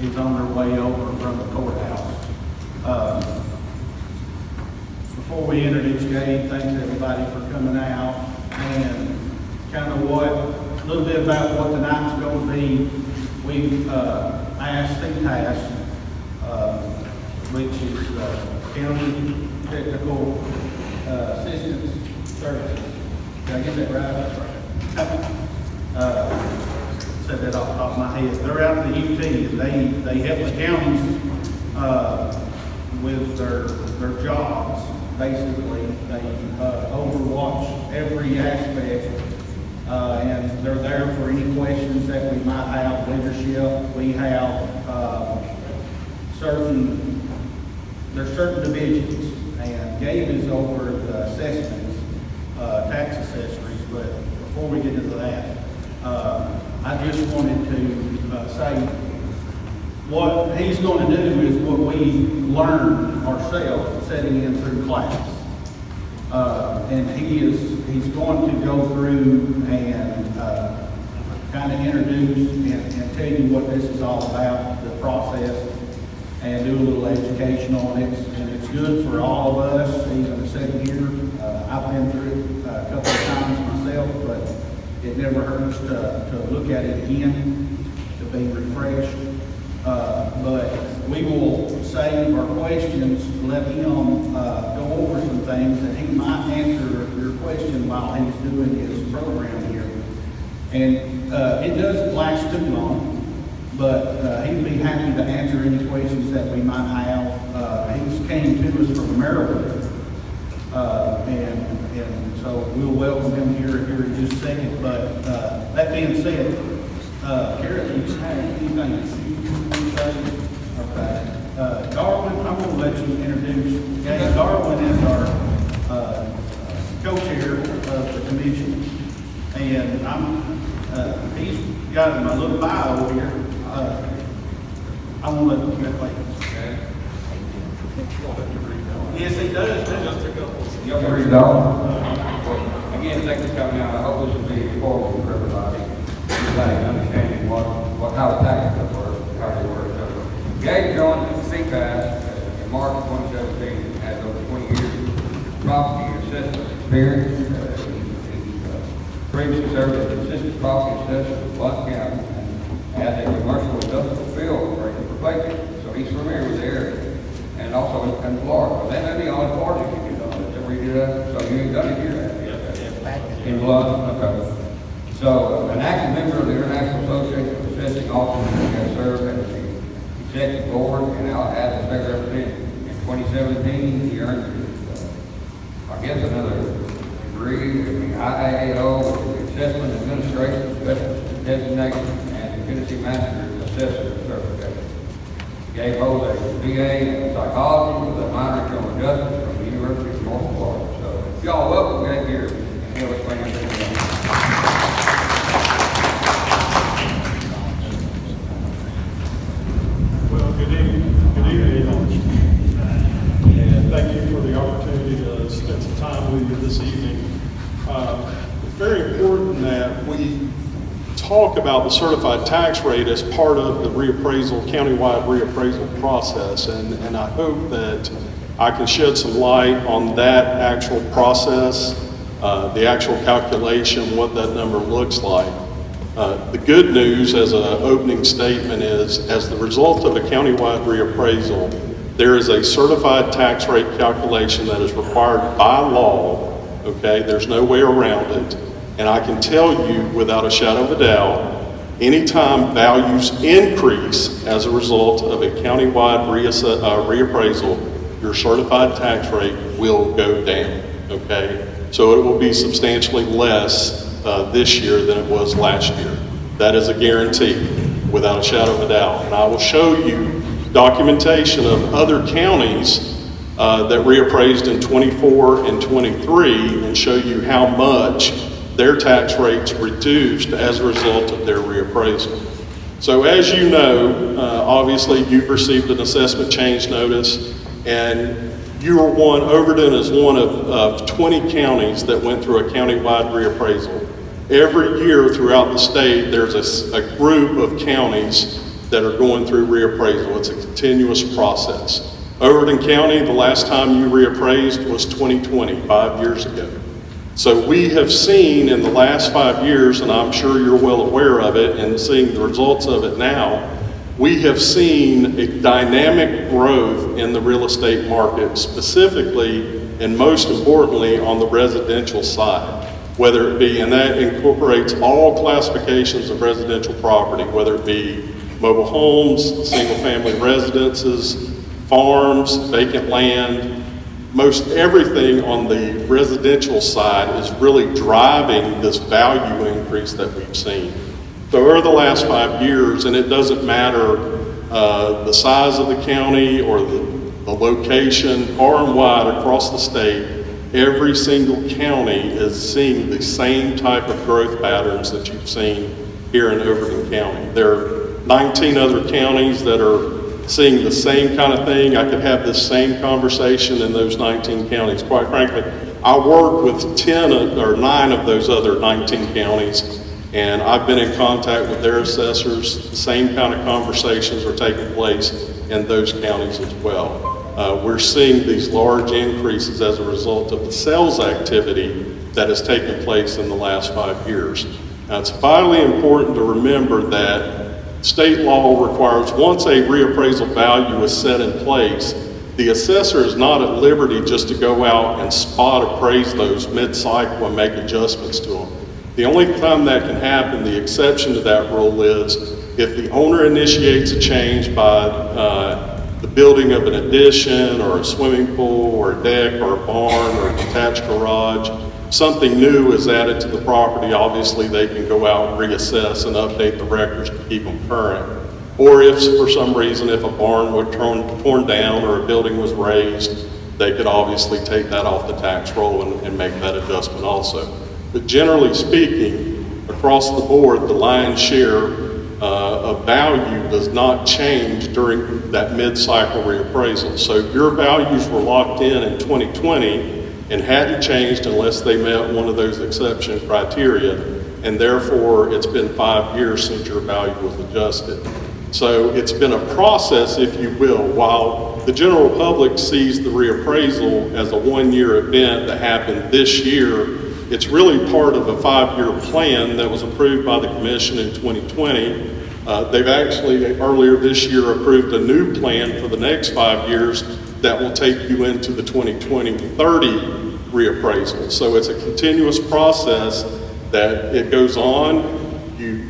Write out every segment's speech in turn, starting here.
is on their way over from the courthouse. Before we introduce Gabe, thanks everybody for coming out, and kind of a little bit about what tonight's going to be. We've asked CTAS, which is County Technical Assistance Services. Did I get that right? Said that off the top of my head. They're out of the UT, and they help the counties with their jobs. Basically, they overwatch every aspect, and they're there for any questions that we might have. Leadership, we have there's certain divisions, and Gabe is over the assessments, tax accessories. But before we get into that, I just wanted to say what he's going to do is what we learn ourselves setting in through class. And he's going to go through and kind of introduce and tell you what this is all about, the process, and do a little education on it. And it's good for all of us, even sitting here. I've been through it a couple of times myself, but it never hurts to look at it again, to be refreshed. But we will save our questions, let him go over some things, and he might answer your question while he's doing his program here. And it doesn't last too long, but he'd be happy to answer any questions that we might have. He came to us from Maryland, and so we'll welcome him here in just a second. But that being said, Carol, you have anything? Okay. Darwin, I'm going to let you introduce. Okay. Darwin is our co-chair of the commission, and he's got my little bio over here. I want to let him get Okay. Yes, he does. You can read it all. Again, thanks for coming out. I hope this will be informative for everybody. Everybody understanding how the taxes work, how they work. So, Gabe joined CPAS in March of 2017, has over 20 years of property assessment experience. He previously served as assistant property assessor in Blunt County and has a commercial industrial field operator for Bacon. So he's familiar with the area. And also in Florida. Well, that may be all in Florida you can do it. Did we do that? So you ain't done it here, have you? In Blunt? Okay. So, an active member of the International Association of Assessing Officers has served as the executive board and as a state representative. In 2017, he earned, another degree in the IAAO, Assessment Administration Specialist Designation, and the Tennessee Master's Assessor Certification. Gabe holds a BA in psychology with a minor in criminal justice from the University of North Florida. So, y'all welcome Gabe here, and he'll explain everything. Good evening, and thank you for the opportunity to spend some time with you this evening. It's very important that we talk about the certified tax rate as part of the reappraisal, countywide reappraisal process, and I hope that I can shed some light on that actual process, the actual calculation, what that number looks like. The good news as an opening statement is, as the result of a countywide reappraisal, there is a certified tax rate calculation that is required by law, okay? There's no way around it. And I can tell you without a shadow of a doubt, anytime values increase as a result of a countywide reappraisal, your certified tax rate will go down, okay? So it will be substantially less this year than it was last year. That is a guarantee, without a shadow of a doubt. And I will show you documentation of other counties that reappraised in 24 and 23 and show you how much their tax rates reduced as a result of their reappraisal. So as you know, obviously you've received an assessment change notice, and Overton is one of 20 counties that went through a countywide reappraisal. Every year throughout the state, there's a group of counties that are going through reappraisal. It's a continuous process. Overton County, the last time you reappraised was 2020, 5 years ago. So we have seen in the last 5 years, and I'm sure you're well aware of it and seeing the results of it now, we have seen a dynamic growth in the real estate market, specifically and most importantly on the residential side, whether it be, and that incorporates all classifications of residential property, whether it be mobile homes, single-family residences, farms, vacant land. Most everything on the residential side is really driving this value increase that we've seen. So over the last 5 years, and it doesn't matter the size of the county or the location, far and wide across the state, every single county is seeing the same type of growth patterns that you've seen here in Overton County. There are 19 other counties that are seeing the same kind of thing. I could have this same conversation in those 19 counties. Quite frankly, I work with 9 of those other 19 counties, and I've been in contact with their assessors. The same kind of conversations are taking place in those counties as well. We're seeing these large increases as a result of the sales activity that has taken place in the last 5 years. Now, it's vitally important to remember that state law requires once a reappraisal value is set in place, the assessor is not at liberty just to go out and spot appraise those mid-cycle and make adjustments to them. The only time that can happen, the exception to that rule, is if the owner initiates a change by the building of an addition or a swimming pool or a deck or a barn or a detached garage. Something new is added to the property, obviously they can go out and reassess and update the records to keep them current. Or if for some reason, if a barn was torn down or a building was raised, they could obviously take that off the tax roll and make that adjustment also. But generally speaking, across the board, the lion's share of value does not change during that mid-cycle reappraisal. So if your values were locked in 2020 and hadn't changed unless they met one of those exception criteria, and therefore it's been 5 years since your value was adjusted. So it's been a process, if you will. While the general public sees the reappraisal as a one-year event that happened this year, it's really part of a 5-year plan that was approved by the commission in 2020. They've actually, earlier this year, approved a new plan for the next 5 years that will take you into the 2020-30 reappraisal. So it's a continuous process that it goes on. You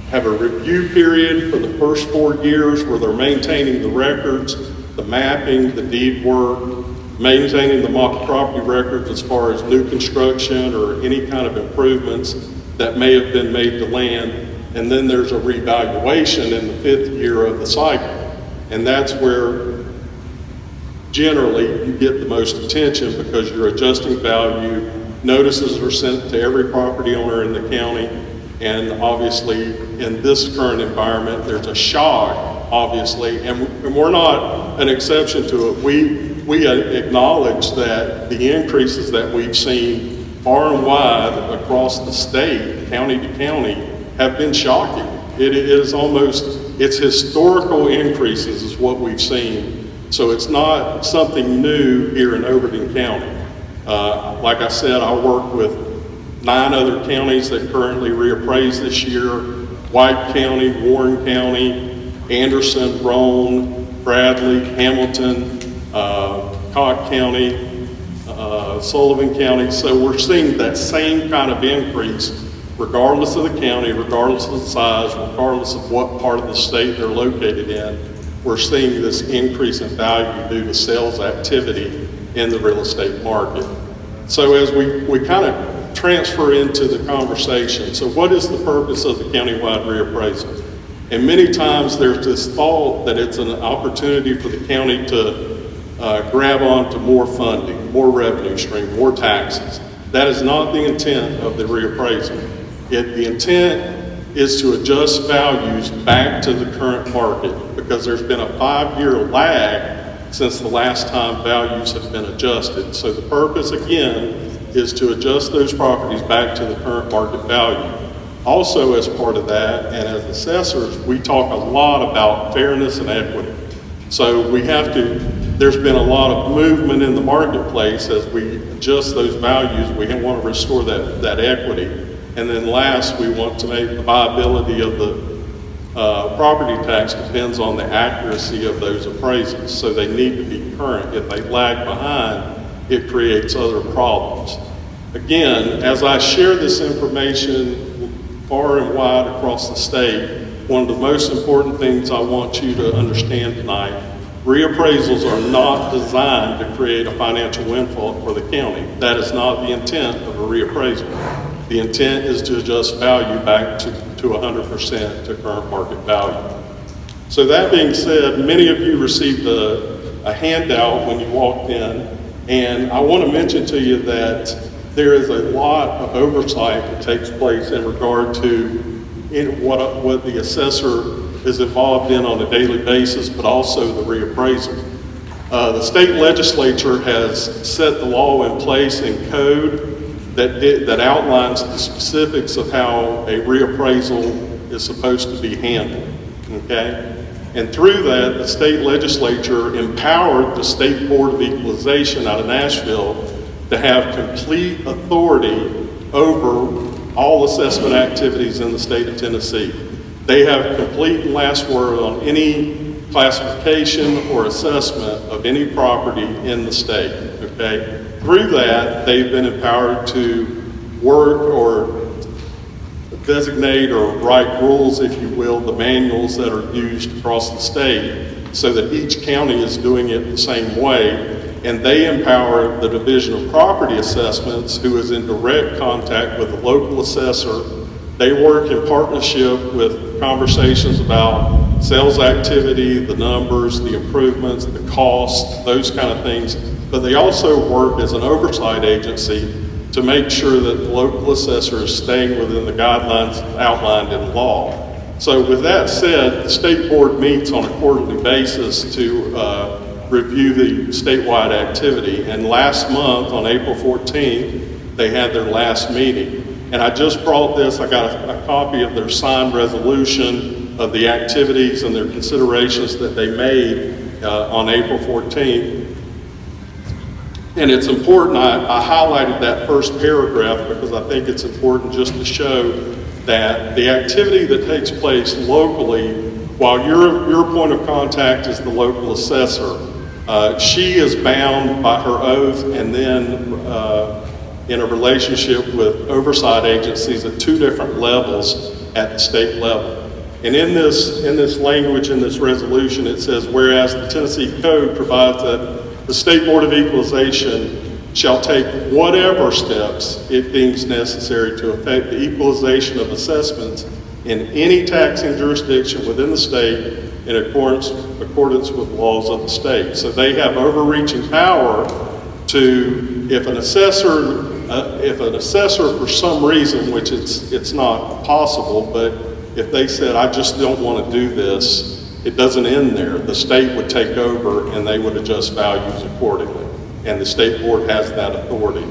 have a review period for the first 4 years where they're maintaining the records, the mapping, the deed work, maintaining the mock property records as far as new construction or any kind of improvements that may have been made to land. And then there's a revaluation in the 5th year of the cycle. And that's where generally you get the most attention because you're adjusting value. Notices are sent to every property owner in the county. And obviously in this current environment, there's a shock, obviously, and we're not an exception to it. We acknowledge that the increases that we've seen far and wide across the state, county to county, have been shocking. It is almost, it's historical increases is what we've seen. So it's not something new here in Overton County. Like I said, I work with 9 other counties that currently reappraise this year: White County, Warren County, Anderson, Roane, Bradley, Hamilton, Cott County, Sullivan County. So we're seeing that same kind of increase regardless of the county, regardless of the size, regardless of what part of the state they're located in. We're seeing this increase in value due to sales activity in the real estate market. So as we kind of transfer into the conversation, so what is the purpose of the countywide reappraisal? And many times there's this thought that it's an opportunity for the county to grab on to more funding, more revenue stream, more taxes. That is not the intent of the reappraisal. The intent is to adjust values back to the current market because there's been a 5-year lag since the last time values have been adjusted. So the purpose, again, is to adjust those properties back to the current market value. Also, as part of that, and as assessors, we talk a lot about fairness and equity. So there's been a lot of movement in the marketplace as we adjust those values. We want to restore that equity. And then last, we want to make the viability of the property tax depends on the accuracy of those appraisals. So they need to be current. If they lag behind, it creates other problems. Again, as I share this information far and wide across the state, one of the most important things I want you to understand tonight, reappraisals are not designed to create a financial windfall for the county. That is not the intent of a reappraisal. The intent is to adjust value back to 100% to current market value. So that being said, many of you received a handout when you walked in, and I want to mention to you that there is a lot of oversight that takes place in regard to what the assessor is involved in on a daily basis, but also the reappraisal. The state legislature has set the law in place in code that outlines the specifics of how a reappraisal is supposed to be handled, okay? And through that, the state legislature empowered the State Board of Equalization out of Nashville to have complete authority over all assessment activities in the state of Tennessee. They have complete and last word on any classification or assessment of any property in the state, okay? Through that, they've been empowered to work or designate or write rules, if you will, the manuals that are used across the state so that each county is doing it the same way. And they empower the Division of Property Assessments, who is in direct contact with the local assessor. They work in partnership with conversations about sales activity, the numbers, the improvements, the costs, those kind of things. But they also work as an oversight agency to make sure that the local assessor is staying within the guidelines outlined in law. So with that said, the state board meets on a quarterly basis to review the statewide activity. And last month, on April 14th, they had their last meeting. And I just brought this, I got a copy of their signed resolution of the activities and their considerations that they made on April 14th. And it's important, I highlighted that first paragraph because I think it's important just to show that the activity that takes place locally, while your point of contact is the local assessor, she is bound by her oath and then in a relationship with oversight agencies at two different levels at the state level. And in this language, in this resolution, it says, whereas the Tennessee Code provides that the State Board of Equalization shall take whatever steps it deems necessary to effect the equalization of assessments in any taxing jurisdiction within the state in accordance with laws of the state. So they have overreaching power to, if an assessor for some reason, which it's not possible, but if they said, I just don't want to do this, it doesn't end there. The state would take over and they would adjust values accordingly. And the state board has that authority.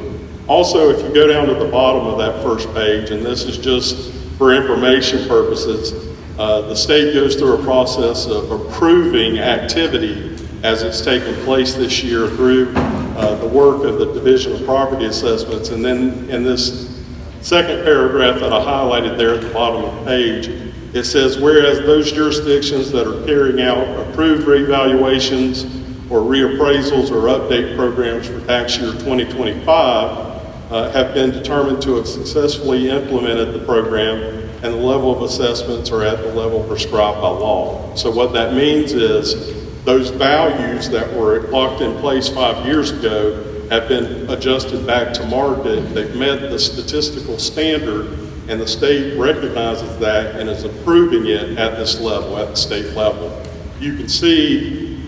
Also, if you go down to the bottom of that first page, and this is just for information purposes, the state goes through a process of approving activity as it's taken place this year through the work of the Division of Property Assessments. And then in this second paragraph that I highlighted there at the bottom of the page, it says, whereas those jurisdictions that are carrying out approved revaluations or reappraisals or update programs for tax year 2025 have been determined to have successfully implemented the program and the level of assessments are at the level prescribed by law. So what that means is those values that were locked in place 5 years ago have been adjusted back to market. They've met the statistical standard, and the state recognizes that and is approving it at this level, at the state level. You can see,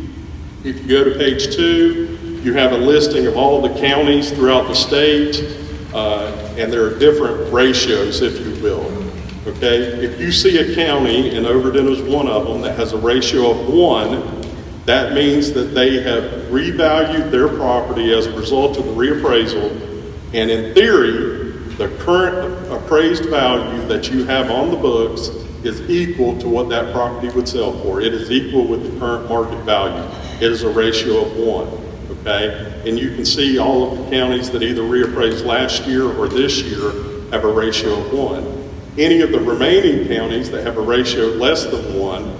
if you go to page 2, you have a listing of all the counties throughout the state, and there are different ratios, if you will. Okay, if you see a county, and Overton is one of them, that has a ratio of 1, that means that they have revalued their property as a result of the reappraisal, and in theory, the current appraised value that you have on the books is equal to what that property would sell for. It is equal with the current market value. It is a ratio of 1, okay? And you can see all of the counties that either reappraised last year or this year have a ratio of 1. Any of the remaining counties that have a ratio less than 1,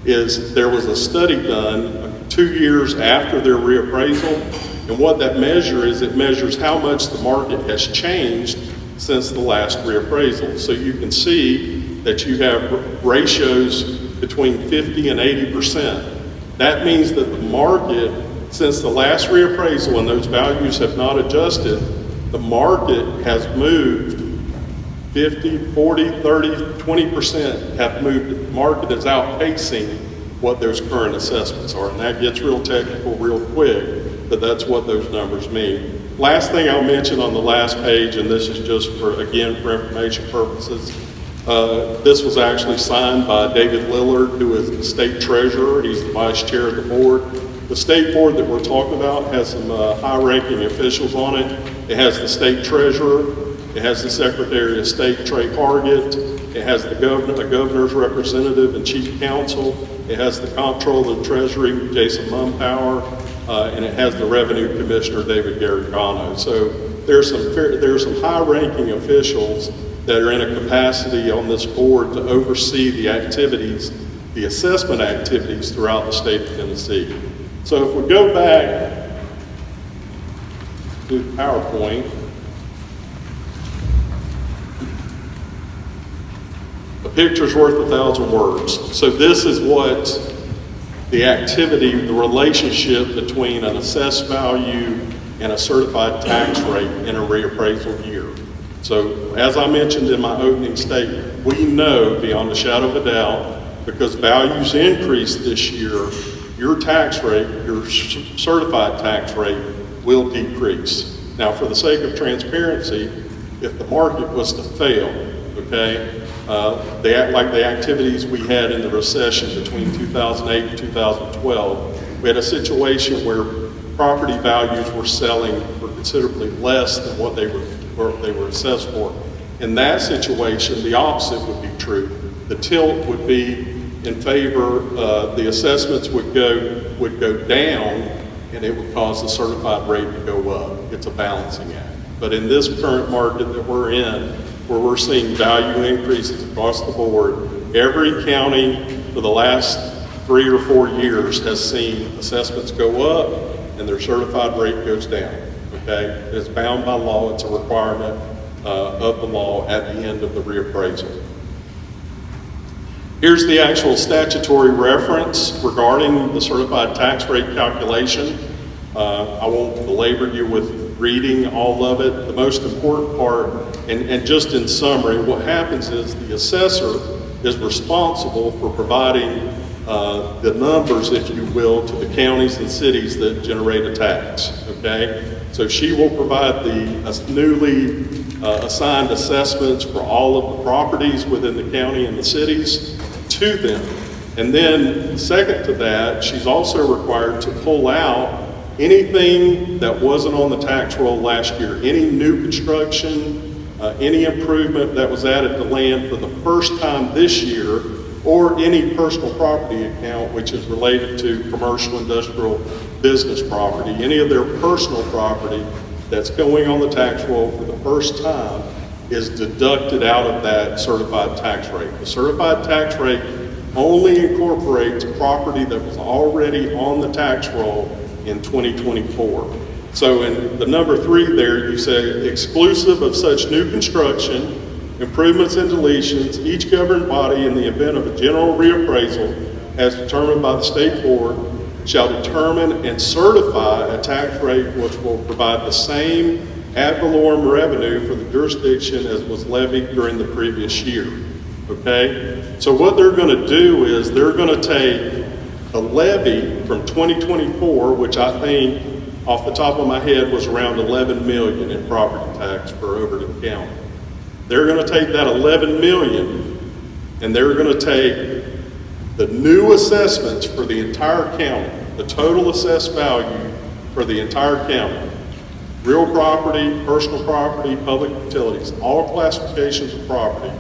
there was a study done 2 years after their reappraisal, and what that measure is, it measures how much the market has changed since the last reappraisal. So you can see that you have ratios between 50 and 80%. That means that the market, since the last reappraisal and those values have not adjusted, the market has moved 50, 40, 30, 20% have moved. The market is outpacing what those current assessments are. And that gets real technical real quick, but that's what those numbers mean. Last thing I'll mention on the last page, and this is just for information purposes, this was actually signed by David Lillard, who is the state treasurer. He's the vice chair of the board. The state board that we're talking about has some high-ranking officials on it. It has the state treasurer. It has the Secretary of State, Trey Hargett. It has the governor's representative and chief counsel. It has the comptroller of the Treasury, Jason Mumpower, and it has the revenue commissioner, David Garagano. So there's some high-ranking officials that are in a capacity on this board to oversee the activities, the assessment activities throughout the state of Tennessee. So if we go back to the PowerPoint, a picture's worth 1,000 words. So this is what the activity, the relationship between an assessed value and a certified tax rate in a reappraisal year. So as I mentioned in my opening statement, we know beyond a shadow of a doubt, because values increased this year, your tax rate, your certified tax rate will decrease. Now, for the sake of transparency, if the market was to fail, okay, like the activities we had in the recession between 2008 and 2012, we had a situation where property values were selling for considerably less than what they were assessed for. In that situation, the opposite would be true. The tilt would be in favor, the assessments would go down, and it would cause the certified rate to go up. It's a balancing act. But in this current market that we're in, where we're seeing value increases across the board, every county for the last 3 or 4 years has seen assessments go up and their certified rate goes down, okay? It's bound by law. It's a requirement of the law at the end of the reappraisal. Here's the actual statutory reference regarding the certified tax rate calculation. I won't belabor you with reading all of it. The most important part, and just in summary, what happens is the assessor is responsible for providing the numbers, if you will, to the counties and cities that generate a tax, okay? So she will provide the newly assigned assessments for all of the properties within the county and the cities to them. And then second to that, she's also required to pull out anything that wasn't on the tax roll last year, any new construction, any improvement that was added to land for the first time this year, or any personal property account which is related to commercial, industrial, business property, any of their personal property that's going on the tax roll for the first time is deducted out of that certified tax rate. The certified tax rate only incorporates property that was already on the tax roll in 2024. So in the number 3 there, you say exclusive of such new construction, improvements and deletions, each governed body in the event of a general reappraisal as determined by the state board shall determine and certify a tax rate which will provide the same ad valorem revenue for the jurisdiction as was levied during the previous year, okay? So what they're gonna do is they're gonna take a levy from 2024, which I think off the top of my head was around 11 million in property tax for Overton County. They're gonna take that 11 million and they're gonna take the new assessments for the entire county, the total assessed value for the entire county, real property, personal property, public utilities, all classifications of property.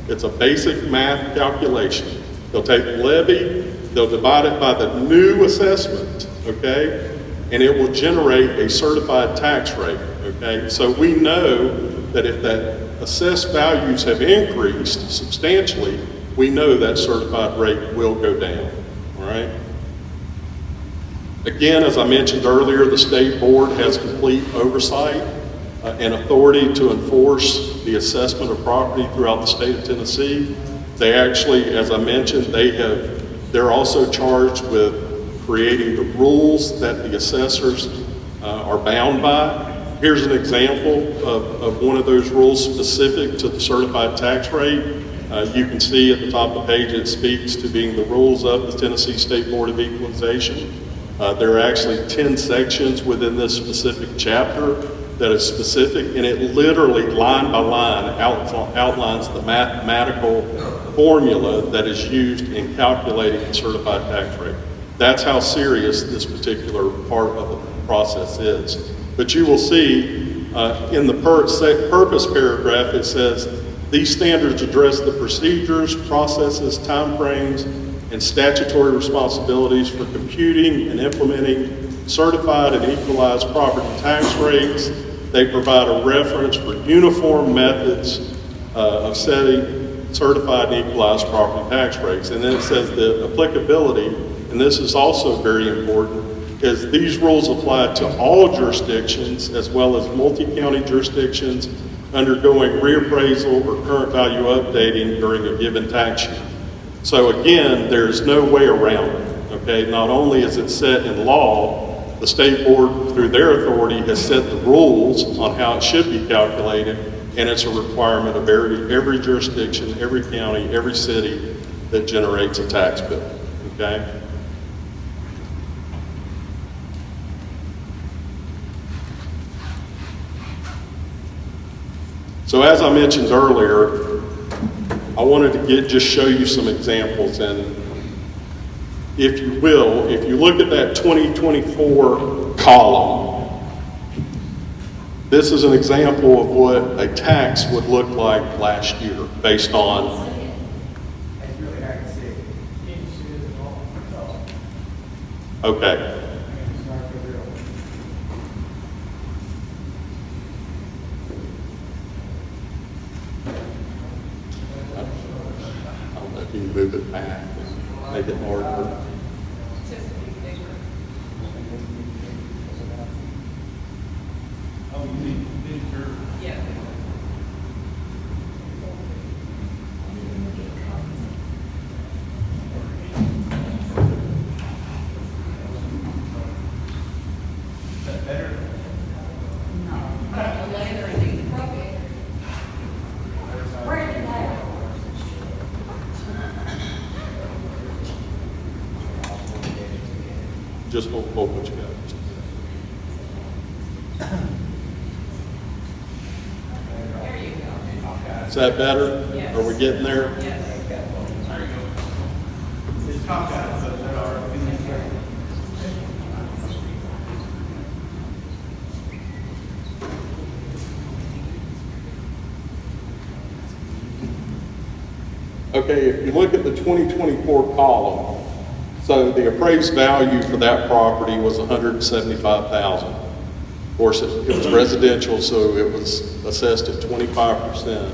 It's a basic math calculation. They'll take the levy, they'll divide it by the new assessment, okay? And it will generate a certified tax rate, okay? So we know that if that assessed values have increased substantially, we know that certified rate will go down, all right? Again, as I mentioned earlier, the state board has complete oversight and authority to enforce the assessment of property throughout the state of Tennessee. They actually, as I mentioned, they're also charged with creating the rules that the assessors are bound by. Here's an example of one of those rules specific to the certified tax rate. You can see at the top of the page it speaks to being the rules of the Tennessee State Board of Equalization. There are actually 10 sections within this specific chapter that is specific, and it literally line by line outlines the mathematical formula that is used in calculating the certified tax rate. That's how serious this particular part of the process is. But you will see in the purpose paragraph, it says, these standards address the procedures, processes, timeframes, and statutory responsibilities for computing and implementing certified and equalized property tax rates. They provide a reference for uniform methods of setting certified and equalized property tax rates. And then it says the applicability, and this is also very important, is these rules apply to all jurisdictions as well as multi-county jurisdictions undergoing reappraisal or current value updating during a given tax year. So again, there's no way around it, okay? Not only is it set in law, the state board, through their authority, has set the rules on how it should be calculated, and it's a requirement of every jurisdiction, every county, every city that generates a tax bill, okay? So as I mentioned earlier, I wanted to just show you some examples, and if you will, if you look at that 2024 column, this is an example of what a tax would look like last year based on. Okay. I don't know if you can move it back and make it larger. Yeah. Just hold what you got. There you go. Is that better? Yes. Are we getting there? Yes. Okay, if you look at the 2024 column, so the appraised value for that property was $175,000. Of course, it was residential, so it was assessed at 25%.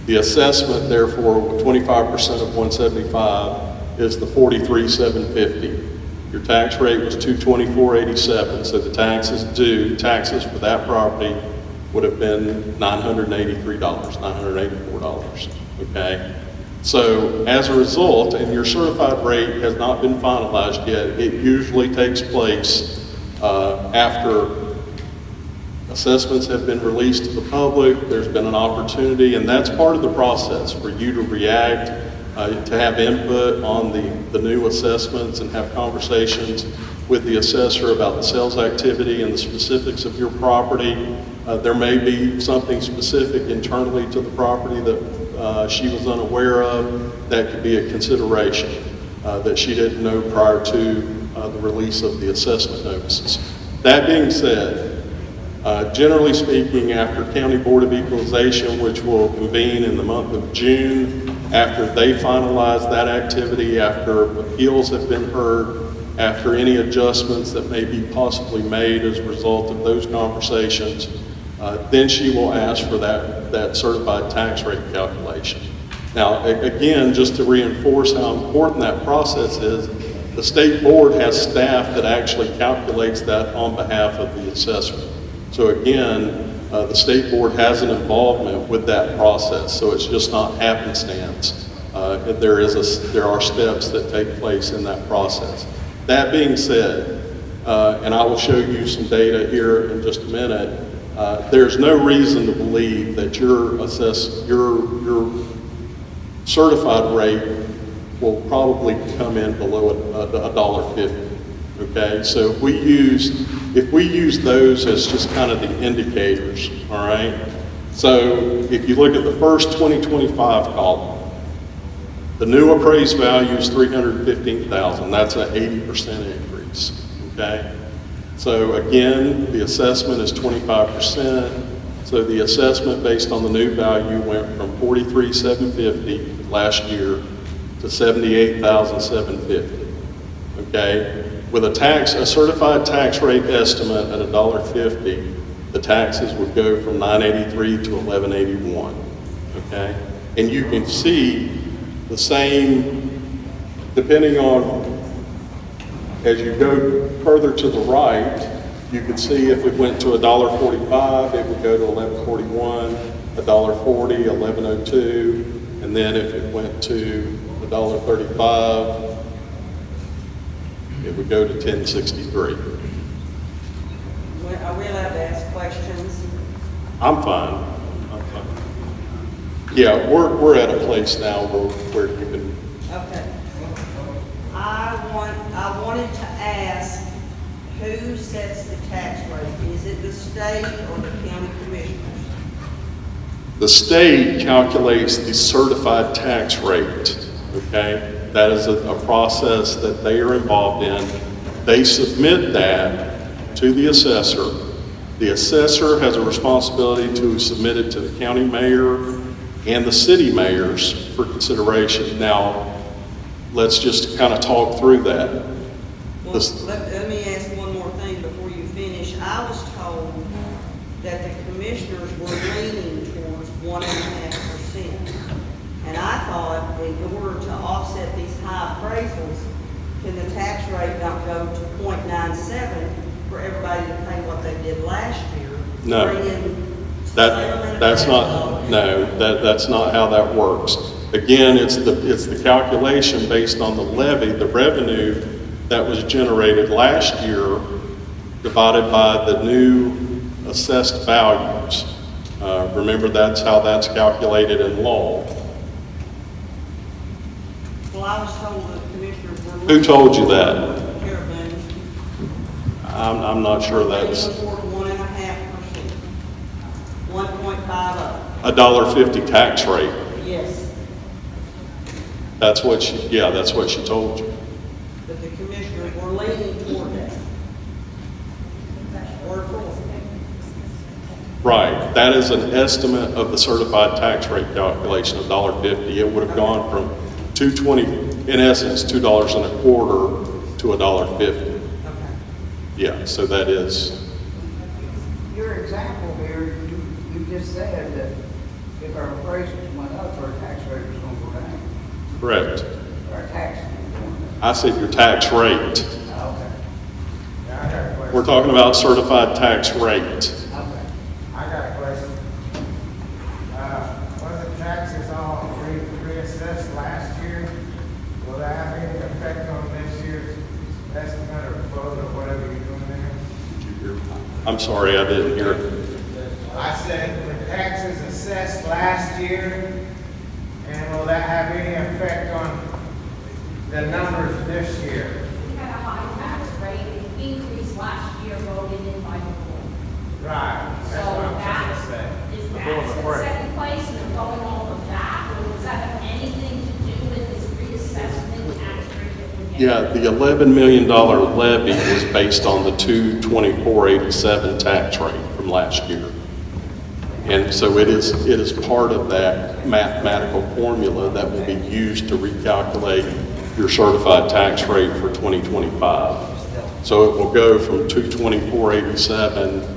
The assessment, therefore, 25% of 175 is the $43,750. Your tax rate was $224.87, so the taxes for that property would have been $983, $984, okay? So as a result, and your certified rate has not been finalized yet, it usually takes place after assessments have been released to the public, there's been an opportunity, and that's part of the process for you to react, to have input on the new assessments and have conversations with the assessor about the sales activity and the specifics of your property. There may be something specific internally to the property that she was unaware of that could be a consideration that she didn't know prior to the release of the assessment notices. That being said, Generally speaking, after County Board of Equalization, which will convene in the month of June, after they finalize that activity, after appeals have been heard, after any adjustments that may be possibly made as a result of those conversations, then she will ask for that certified tax rate calculation. Now, again, just to reinforce how important that process is, the state board has staff that actually calculates that on behalf of the assessor. So again, the state board has an involvement with that process, so it's just not happenstance. There are steps that take place in that process. That being said, and I will show you some data here in just a minute, there's no reason to believe that your certified rate will probably come in below $1.50. Okay, so if we use those as just kind of the indicators, all right? So if you look at the first 2025 column, the new appraised value is $315,000. That's an 80% increase. Okay, so again, the assessment is 25%. So the assessment based on the new value went from $43,750 last year to $78,750. Okay, with a certified tax rate estimate at $1.50, the taxes would go from $983 to $1,181. Okay, and you can see the same, depending on, as you go further to the right, you can see if it went to $1.45, it would go to $11.41, $1.40, $11.02, and then if it went to $1.35, it would go to $10.63. Are we allowed to ask questions? I'm fine. Yeah, we're at a place now where you can. Okay. I wanted to ask, who sets the tax rate? Is it the state or the county commissioners? The state calculates the certified tax rate, okay? That is a process that they are involved in. They submit that to the assessor. The assessor has a responsibility to submit it to the county mayor and the city mayors for consideration. Now, let's just kind of talk through that. Well, let me ask one more thing before you finish. I was told that the commissioners were leaning towards 1.5%. And I thought in order to offset these high appraisals, can the tax rate not go to 0.97 for everybody to pay what they did last year? No. That's not how that works. Again, it's the calculation based on the levy, the revenue that was generated last year divided by the new assessed values. Remember, that's how that's calculated in law. Well, I was told that the commissioners were. Who told you that? Carabin. I'm not sure that's Leaning toward 1.5%. 1.50. $1.50 tax rate. Yes, That's what she told you. but the commissioners were leaning toward that. Word for word. Right, that is an estimate of the certified tax rate calculation of $1.50. It would have gone from $2.20, in essence, $2.25 to $1.50. Okay. Yeah, so that is, Your example here, you just said that if our appraisals went up, our tax rate was going to go down. correct. Our taxes were going down. I said your tax rate. Okay. Yeah, I got a question. We're talking about certified tax rate. Okay. I got a question. Was the taxes all reassessed last year? Will that have any effect on this year's estimate or quote or whatever you're doing there? I'm sorry, I didn't hear it. I said, were taxes assessed last year? And will that have any effect on the numbers this year? We had a high tax rate, it increased last year voted in by the board. Right, that's So what I'm that trying to say. is The that board of set work. second place and they're going all of that, or does that have anything to do with this reassessment tax rate that we're getting? Yeah, the $11 million levy is based on the 224.87 tax rate from from last year. And so it is part of that mathematical formula that will be used to recalculate your certified tax rate for 2025. So it will go from $224.87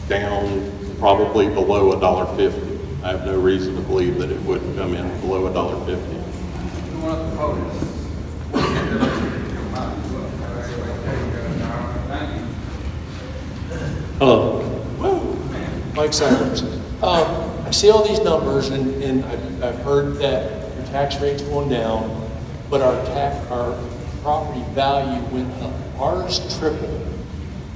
down probably below $1.50. I have no reason to believe that it wouldn't come in below $1.50. Come on up the podium. Thank you. Hello. Mike Simons. I see all these numbers and I've heard that your tax rate's going down, but our property value went up. Ours tripled,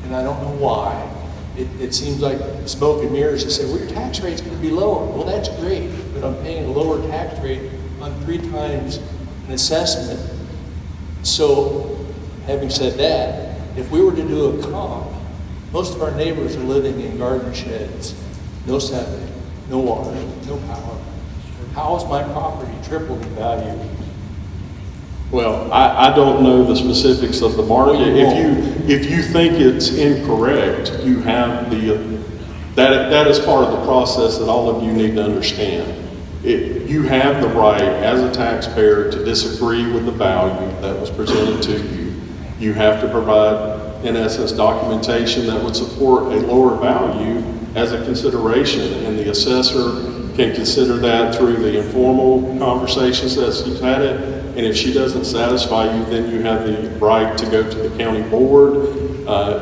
and I don't know why. It seems like smoke and mirrors to say, well, your tax rate's gonna be lower. Well, that's great, but I'm paying a lower tax rate on 3 times an assessment. So, having said that, if we were to do a comp, most of our neighbors are living in garden sheds, no septic, no water, no power. How is my property tripled in value? Well, I don't know the specifics of the market. If you think it's incorrect, you have that is part of the process that all of you need to understand. You have the right as a taxpayer to disagree with the value that was presented to you. You have to provide, in essence, documentation that would support a lower value as a consideration, and the assessor can consider that through the informal conversations that she's had it. And if she doesn't satisfy you, then you have the right to go to the county board,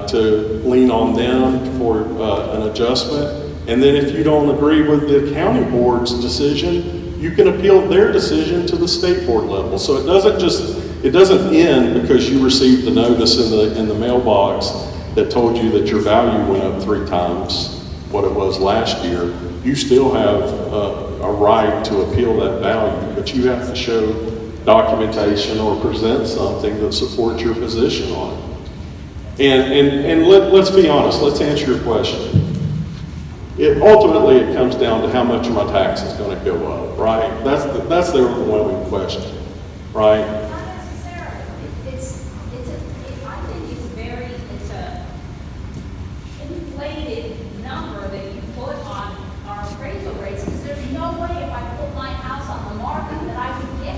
to lean on them for an adjustment. And then if you don't agree with the county board's decision, you can appeal their decision to the state board level. So it doesn't end because you received the notice in the mailbox that told you that your value went up 3 times what it was last year. You still have a right to appeal that value, but you have to show documentation or present something that supports your position on it. And let's be honest, let's answer your question. Ultimately, it comes down to how much of my tax is going to go up, right? That's the overwhelming question, right? Not necessarily. I think it's a inflated number that you put on our appraisal rates, because there's no way if I put my house on the market that I would get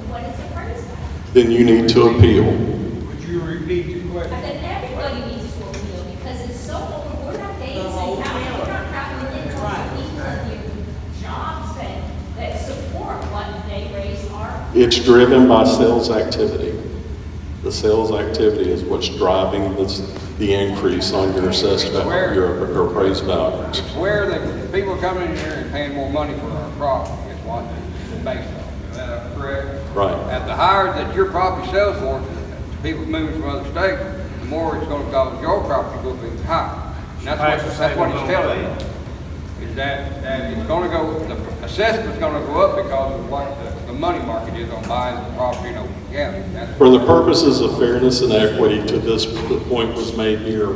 what it's appraised at. Then you need to appeal. Would you repeat your question? And then everybody needs to appeal, because it's so, we're not basing, we're not counting the incomes of people and the jobs that support what they raise our. It's driven by sales activity. The sales activity is what's driving the increase on your assessed value, your appraised values. It's where the people coming in here and paying more money for our property is what it's based on. Is that correct? Right. At the higher that your property sells for, to people moving from other states, the more it's going to cause your property to go be higher. And that's what he's telling you. Is that it's going to go, the assessment's going to go up because of what the money market is on buying the property in Overton County. For the purposes of fairness and equity, to this, the point was made here,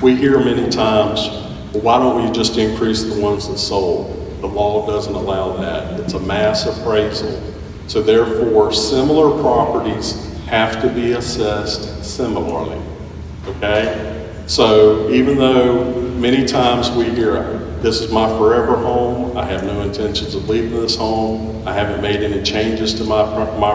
we hear many times, well, why don't we just increase the ones that sold? The law doesn't allow that. It's a mass appraisal. So therefore, similar properties have to be assessed similarly, okay? So even though many times we hear, this is my forever home, I have no intentions of leaving this home, I haven't made any changes to my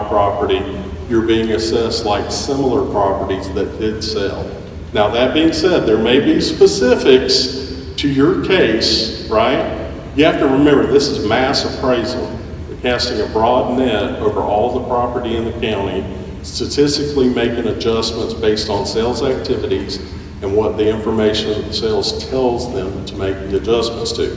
property, you're being assessed like similar properties that did sell. Now that being said, there may be specifics to your case, right? You have to remember, this is mass appraisal. We're casting a broad net over all the property in the county, statistically making adjustments based on sales activities and what the information of the sales tells them to make the adjustments to.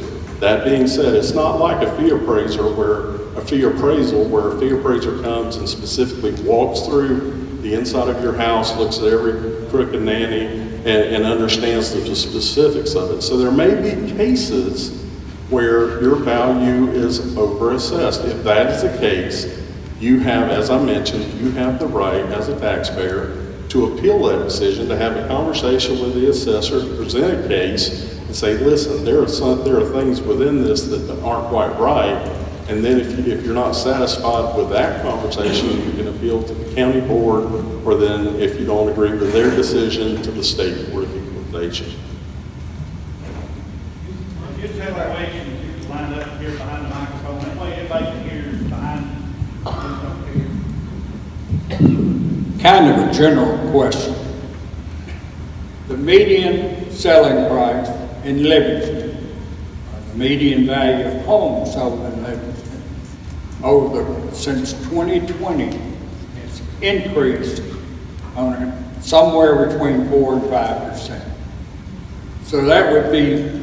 That being said, it's not like a fee appraisal where a fee appraiser comes and specifically walks through the inside of your house, looks at every crook and nanny, and understands the specifics of it. So there may be cases where your value is overassessed. If that is the case, you have, as I mentioned, you have the right as a taxpayer to appeal that decision, to have a conversation with the assessor, to present a case and say, listen, there are things within this that aren't quite right. And then if you're not satisfied with that conversation, you can appeal to the county board, or then if you don't agree with their decision, to the state board of equalization. stand and you can line up here behind the microphone, that way everybody can hear behind, who's up here. Kind of a general question. The median selling price in Livingston, or the median value of homes sold in Livingston, since 2020, has increased on somewhere between 4 and 5%. So that would be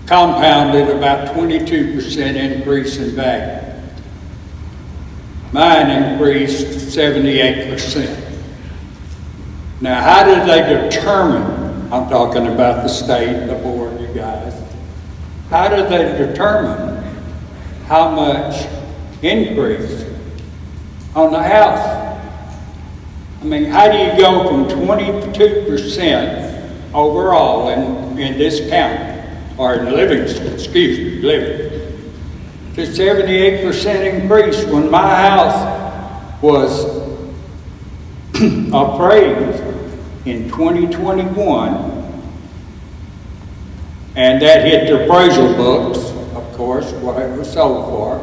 compounded about 22% increase in value. Mine increased 78%. Now, how did they determine, I'm talking about the state, the board, you guys, how did they determine how much increase on the house? I mean, how do you go from 22% overall in this county, or in Livingston, Livingston, to 78% increase when my house was appraised in 2021, and that hit the appraisal books, of course, what it was sold for.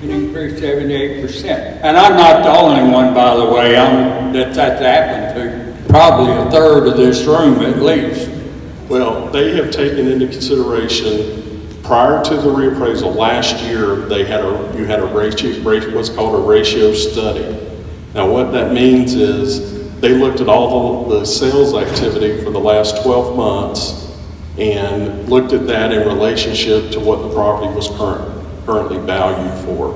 It increased 78%. And I'm not the only one, by the way, that's happened to. Probably a third of this room at least. Well, they have taken into consideration, prior to the reappraisal last year, you had a ratio, what's called a ratio study. Now what that means is they looked at all the sales activity for the last 12 months and looked at that in relationship to what the property was currently valued for.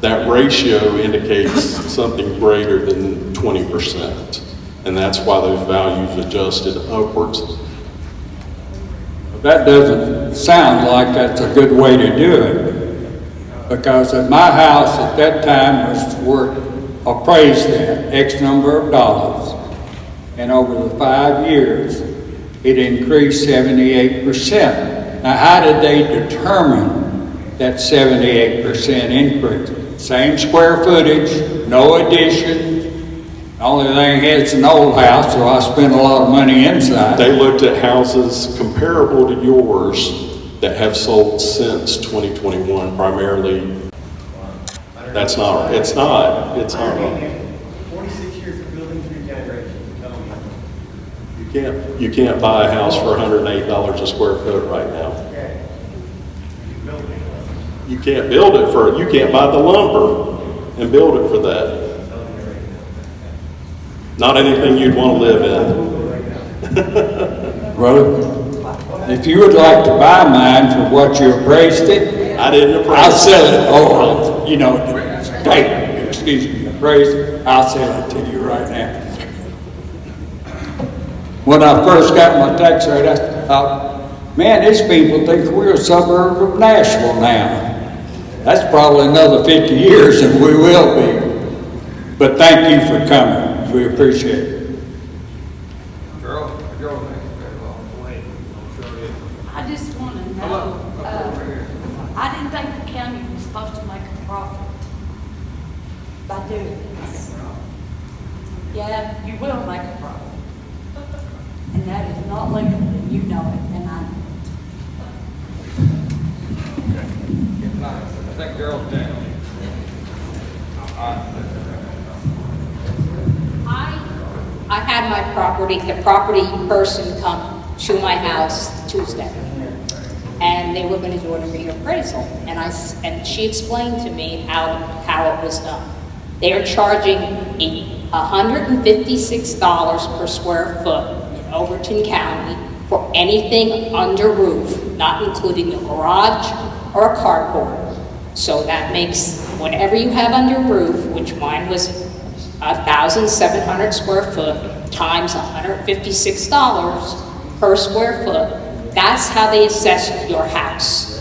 That ratio indicates something greater than 20%. And that's why those values adjusted upwards. That doesn't sound like that's a good way to do it, because my house at that time was worth appraised at X number of dollars, and over the 5 years, it increased 78%. Now, how did they determine that 78% increase? Same square footage, no additions. The only thing is an old house, so I spent a lot of money inside. They looked at houses comparable to yours that have sold since 2021, primarily. It's not wrong. 46 years of building through generations. You can't buy a house for $108 a square foot right now. You can't build it you can't buy the lumber and build it for that. Not anything you'd want to live in. Well, if you would like to buy mine for what you appraised it, I didn't appraise I'll sell it. Appraised it, I'll sell it to you right now. When I first got my tax rate, I thought, man, these people think we're a suburb of Nashville now. That's probably another 50 years and we will be. But thank you for coming. We appreciate it. I just want to know, I didn't think the county was supposed to make a profit by doing this. Yeah, you will make a profit. And that is not legal, and you know it, and I know I think Gerald's down. I had my the property person come to my house Tuesday, and they were going to do a reappraisal, and she explained to me how it was done. They are charging $156 per square foot in Overton County for anything under roof, not including a garage or a carport. So that makes whatever you have under roof, which mine was 1,700 square foot times $156 per square foot. That's how they assess your house.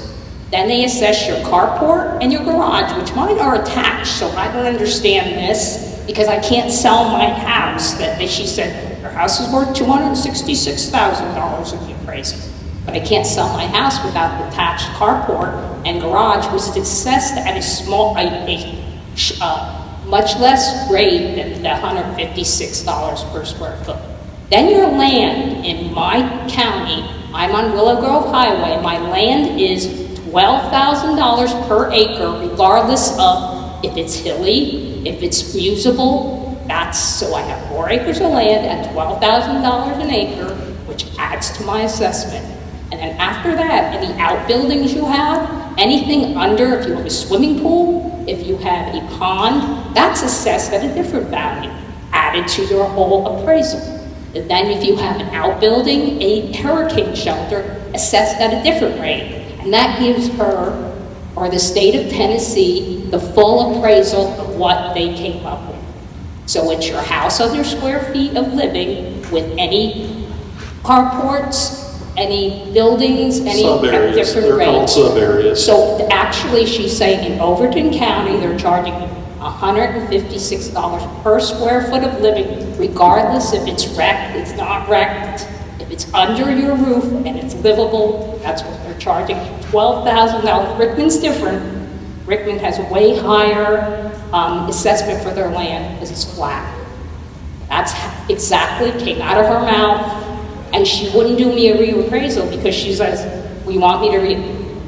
Then they assess your carport and your garage, which mine are attached, so I don't understand this because I can't sell my house. She said, your house is worth $266,000 in the appraisal. But I can't sell my house without the attached carport and garage, which is assessed at much less rate than the $156 per square foot. Then your land in my county I'm on Willow Grove Highway. My land is $12,000 per acre, regardless of if it's hilly, if it's usable. So I have 4 acres of land at $12,000 an acre, which adds to my assessment. And then after that, any outbuildings you have, anything under, if you have a swimming pool, if you have a pond, that's assessed at a different value, added to your whole appraisal. And then if you have an outbuilding, a hurricane shelter, assessed at a different rate. And that gives her, or the state of Tennessee, the full appraisal of what they came up with. So it's your house on your square feet of living with any carports, any buildings, any Sub-areas. different They're called rates. sub-areas. So actually, she's saying in Overton County, they're charging $156 per square foot of living, regardless if it's wrecked, it's not wrecked. If it's under your roof and it's livable, that's what they're charging. $12,000. Rickman's different. Rickman has a way higher assessment for their land because it's flat. That's exactly came out of her mouth. And she wouldn't do me a reappraisal because she says, we want me to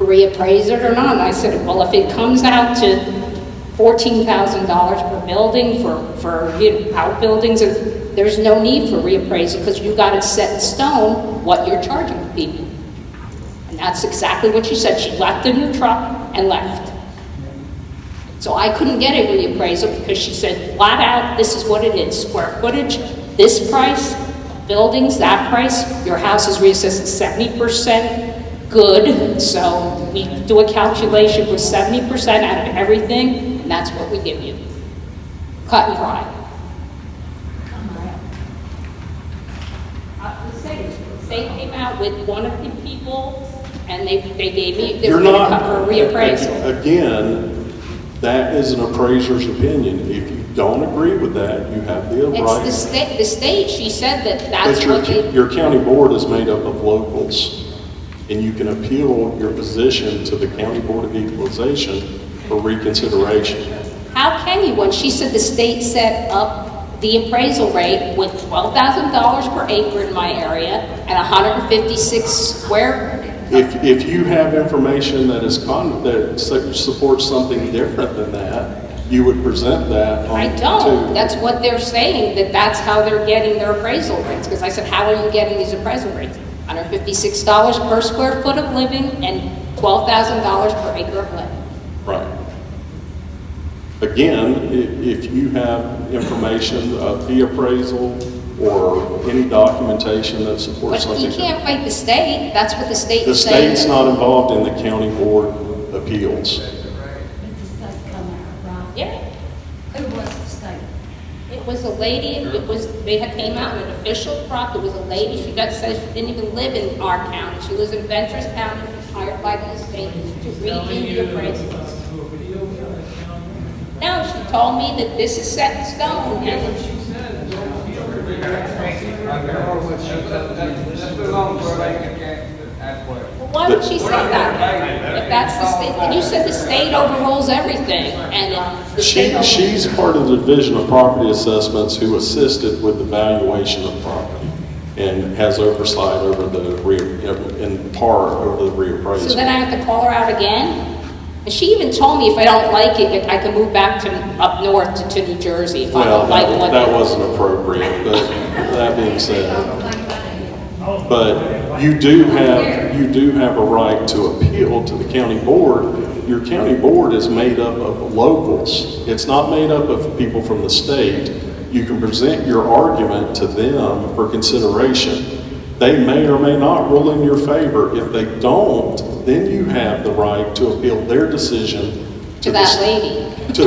reappraise it or not. And I said, well, if it comes out to $14,000 per building for outbuildings, there's no need for reappraisal because you got it set in stone what you're charging people. And that's exactly what she said. She left in her truck and left. So I couldn't get a reappraisal because she said flat out, this is what it is. Square footage, this price, buildings, that price, your house is reassessed at 70% good. So we do a calculation with 70% out of everything, and that's what we give you. Cut and dry. The state came out with one of the people, and they gave me, they were going to cover a reappraisal. Again, that is an appraiser's opinion. If you don't agree with that, you have the right. It's the state, she said that's what they... Your county board is made up of locals, and you can appeal your position to the County Board of Equalization for reconsideration. How can you, when she said the state set up the appraisal rate with $12,000 per acre in my area and 156 square... If you have information that supports something different than that, you would present that. I don't. That's what they're saying, that's how they're getting their appraisal rates. Because I said, how are you getting these appraisal rates? $156 per square foot of living and $12,000 per acre of land. Right. Again, if you have information of the appraisal or any documentation that supports But something. you can't fight the state. That's what the state The is saying. state's not involved in the county board appeals. Yeah. Who was the state? It was a lady, they had came out in an official prop, it was a lady, said she didn't even live in our county, she lives in Ventures County, she was hired by the state to redo the appraisals. No, she told me that this is set in stone, and why would she say that? If that's the state, and you said the state overrules everything, and the state She's part of the Division of Property Assessments who assisted with the valuation of property and has oversight over in part over the reappraisal. So then I have to call her out again? And she even told me if I don't like it, I can move back to up north to New Jersey if I Well, don't like what. that wasn't appropriate, but that being said, but you do have a right to appeal to the county board. Your county board is made up of locals. It's not made up of people from the state. You can present your argument to them for consideration. They may or may not rule in your favor. If they don't, then you have the right to appeal their decision To that lady. to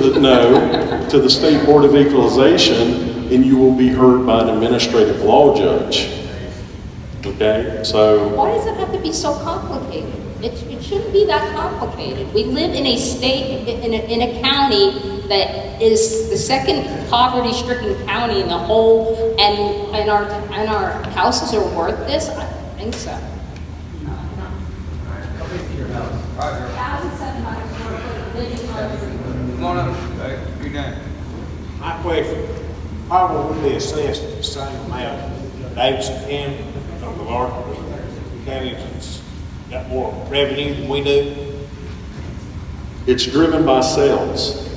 the State Board of Equalization, and you will be heard by an administrative law judge. Okay, so Why does it have to be so complicated? It shouldn't be that complicated. We live in a state, in a county that is the second poverty-stricken county in the whole, and our houses are worth this? I don't think so. Come on up, you done. My question, how will we be assessed the same amount Davidson County or Clark? county that's got more revenue than we do? It's driven by sales.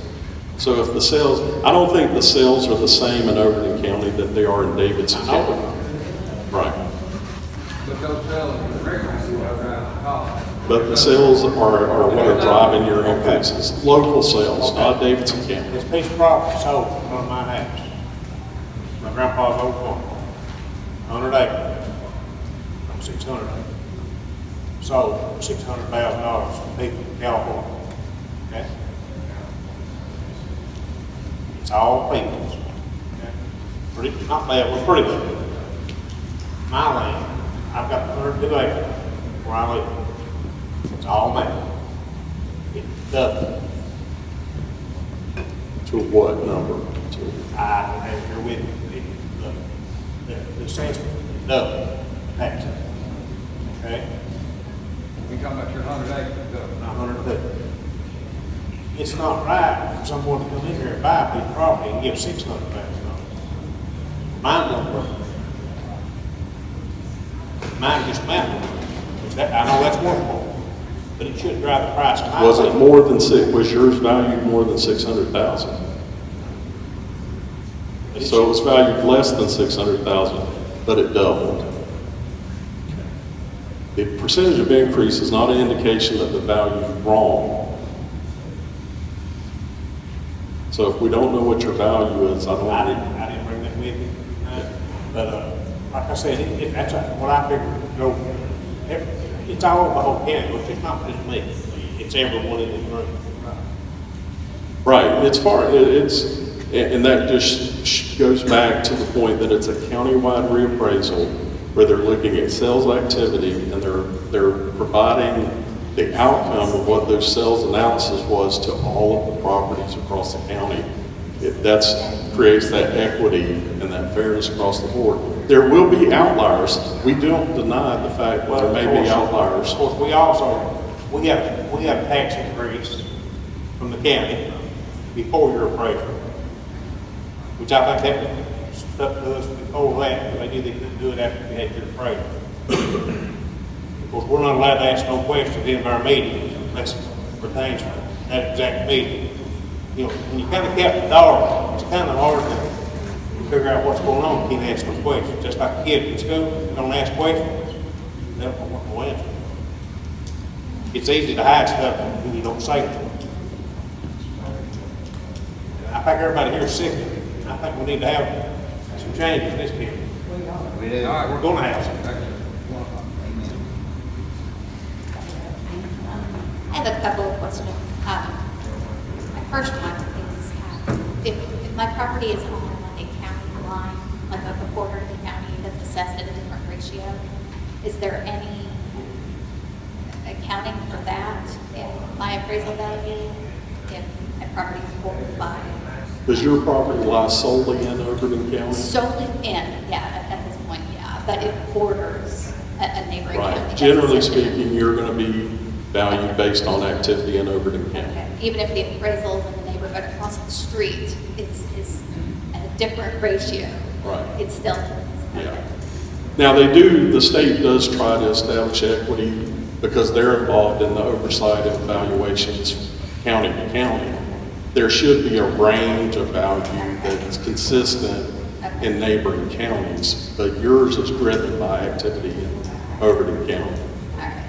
So if the sales, I don't think the sales are the same in Overton County that they are in Davidson I know. County. Right. But those sales are regularly around the cost. But the sales are what are driving your increases. Local sales, not Davidson County. This piece of property sold on my house. My grandpa's old farm, 100 acres, from 600 acres. Sold for $600,000 from people in California. Okay? It's all people's. Okay? Pretty, not bad, we're pretty good. My land, I've got 102 acres where I live. It's all mine. It's double. To what number? I have here with me, the assessment, double, taxes. Okay? We talking about your 100 acres, Not 150. It's not right for someone to come in here and buy a piece of property and give $600,000. Mine won't work. Mine just mine. I know that's worth more, but it shouldn't drive the price of my Was it land. more than was yours valued more than 600,000? But it So it was should- valued less than 600,000, but it doubled. The percentage of increase is not an indication that the value is wrong. So if we don't know what your value is, I I don't, didn't bring that with me. But, like I said, that's what I figured. It's all over the whole county, which is not just me. It's everyone in the group. right, and that just goes back to the point that it's a countywide reappraisal where they're looking at sales activity and they're providing the outcome of what those sales analysis was to all of the properties across the county. That creates that equity and that fairness across the board. There will be outliers. We don't deny the fact that there may be outliers. Of course, we have tax increase from the county before your appraisal, which I think that was stuck to us before that, but they knew they couldn't do it after we had your appraisal. Of course, we're not allowed to ask no questions in our meetings unless it pertains to that exact meeting. You know, when you kind of cap the dollar, it's kind of hard to figure out what's going on. You can't ask no questions. Just like a kid in school, they don't ask questions, they don't know what to answer. It's easy to hide stuff when you don't say it. I think everybody here is sick of it. I think we need to have some changes in this county. We did. All right, We're gonna have some. I have a couple of questions. My first one is, if my property is on like a county line, like a border of the county that's assessed at a different ratio, is there any accounting for that in my appraisal value if my property is bordered by? Does your property lie solely in Overton County? Solely in, yeah, at this point, yeah, but it borders a neighboring county. Right. that's Generally assessed. speaking, you're going to be valued based on activity in Overton County. Okay, even if the appraisals in the neighborhood across the street is at a different ratio. Right. It's still. Yeah. Now, the state does try to establish equity because they're involved in the oversight of valuations county to county. There should be a range of value that's consistent in neighboring counties, but yours is driven by activity in Overton County. All right.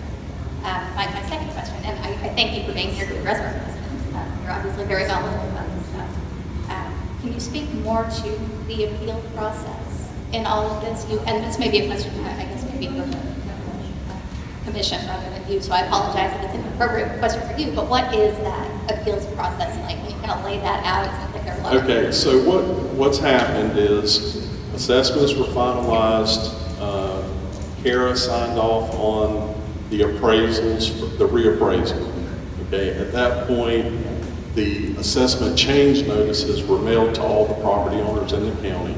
My second question, and I thank you for being here to address our questions. You're obviously very knowledgeable about this stuff. Can you speak more to the appeal process in all of this? And this may be a question, I guess, maybe for the commission rather than you, so I apologize if it's an appropriate question for you, but what is that appeals process like? Can you kind of lay that out? It seems like there are a lot of- Okay, so what's happened is assessments were finalized, Kara signed off on the appraisals, the reappraisal. Okay, at that point, the assessment change notices were mailed to all the property owners in the county.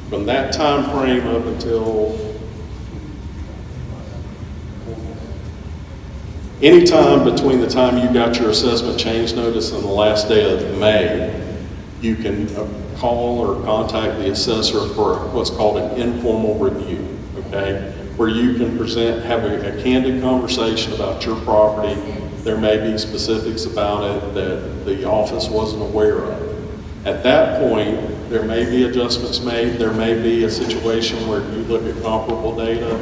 From that time frame up until anytime between the time you got your assessment change notice and the last day of May, you can call or contact the assessor for what's called an informal review, okay? where you can have a candid conversation about your property. There may be specifics about it that the office wasn't aware of. At that point, there may be adjustments made. There may be a situation where you look at comparable data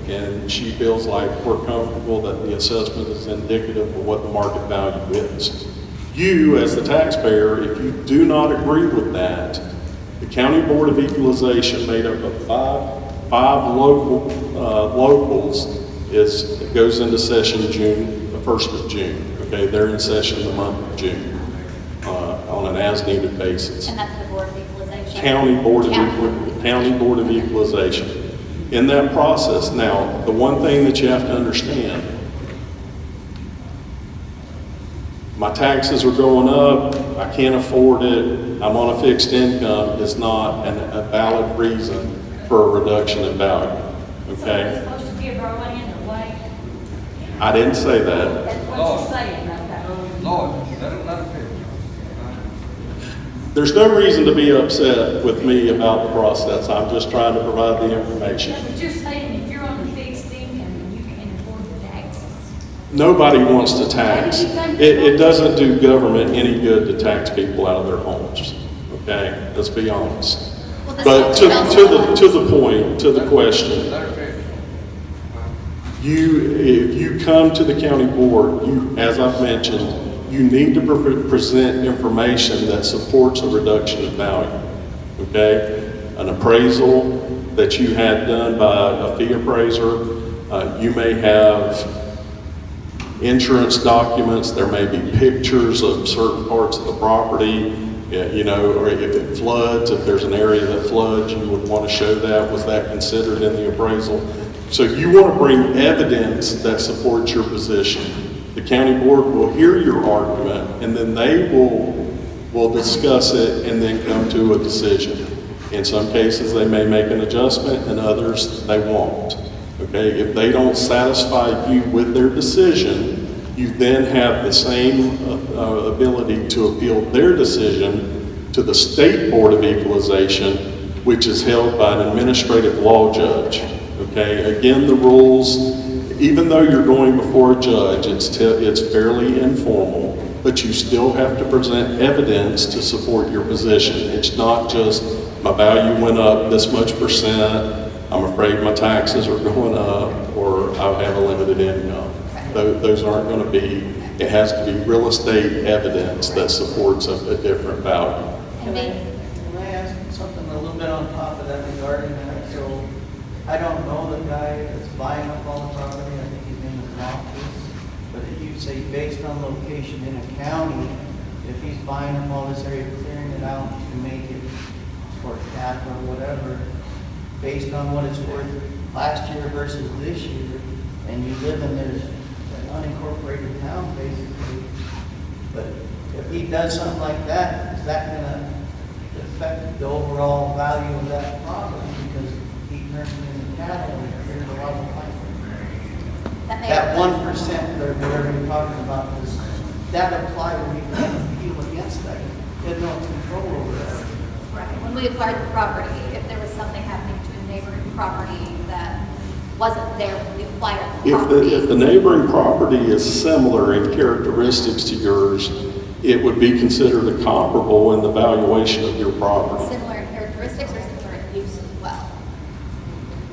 and she feels like we're comfortable that the assessment is indicative of what the market value is. You, as the taxpayer, if you do not agree with that, the County Board of Equalization, made up of five locals, goes into session the 1st of June. Okay, they're in session the month of June on an as-needed basis. And that's the Board of Equalization? County Board of Equalization. In that process, now, the one thing that you have to understand, my taxes are going up, I can't afford it, I'm on a fixed income, is not a valid reason for a reduction in value, So we're okay? supposed to give our land away? I didn't say that. That's what you're saying, okay? Lord, let it finish. There's no reason to be upset with me about the process, I'm just trying to provide the information. Yeah, but you're saying if you're on a fixed income and you can't afford the taxes. Nobody wants to tax. It doesn't do government any good to tax people out of their homes, okay? Let's be honest. Well, this But is- to the question, Let it finish. if you come to the county board, as I've mentioned, you need to present information that supports a reduction in value, okay? An appraisal that you had done by a fee appraiser, you may have insurance documents, there may be pictures of certain parts of the property, or if it floods, if there's an area that floods, you would want to show that. Was that considered in the appraisal? So you want to bring evidence that supports your position. The county board will hear your argument, and then they will discuss it and then come to a decision. In some cases, they may make an adjustment, and others, they won't. Okay, if they don't satisfy you with their decision, you then have the same ability to appeal their decision to the State Board of Equalization, which is held by an administrative law judge. Okay, again, the rules, even though you're going before a judge, it's fairly informal, but you still have to present evidence to support your position. It's not just, my value went up this much %, I'm afraid my taxes are going up, or I have a limited income. Those aren't going to be, it has to be real estate evidence that supports a different value. And maybe, Can I ask something a little bit on top of that regarding that? So I don't know the guy that's buying up all the property, I think his name is Loftus. But if you say based on location in a county, if he's buying up all this area, clearing it out to make it for cap or whatever, based on what it's worth last year versus this year, and you live in this unincorporated town basically, but if he does something like that, is that gonna affect the overall value of that property because he turns it into cattle and clears a lot of land? That 1% that we're talking about, does that apply when you can appeal against that? You have no control over that. right, when we acquired the property, if there was something happening to a neighboring property that wasn't there when we acquired the property. If the neighboring property is similar in characteristics to yours, it would be considered a comparable in the valuation of your property. Similar in characteristics or similar in use as well?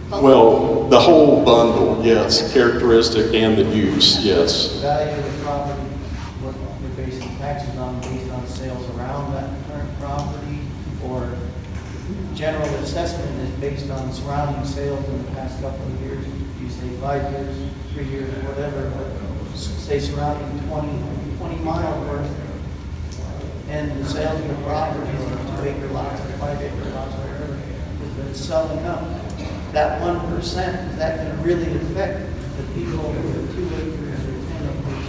Both? Well, the whole bundle, yes, characteristic and the use, yes. The value of the property, what you're basing taxes on, based on sales around that current property, or general assessment is based on surrounding sales in the past couple of years. You say 5 years, 3 years, whatever, but say surrounding 20 mile worth, and the sales of the properties in 2 acre lots or 5 acre lots, whatever, has been selling up. That 1%, is that going to really affect the people with 2 acres or 10 acres?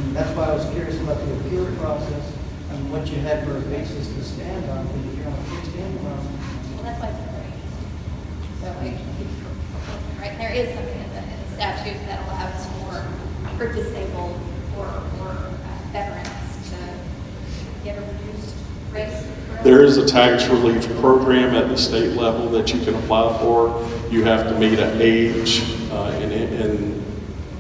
And that's why I was curious about the appeal process and what you had for a basis to stand on, because if you're on a fixed income. Well, that's why it's great. So right, there is something in the statute that allows for disabled or veterans to get a reduced race? There is a tax relief program at the state level that you can apply for. You have to meet an age, and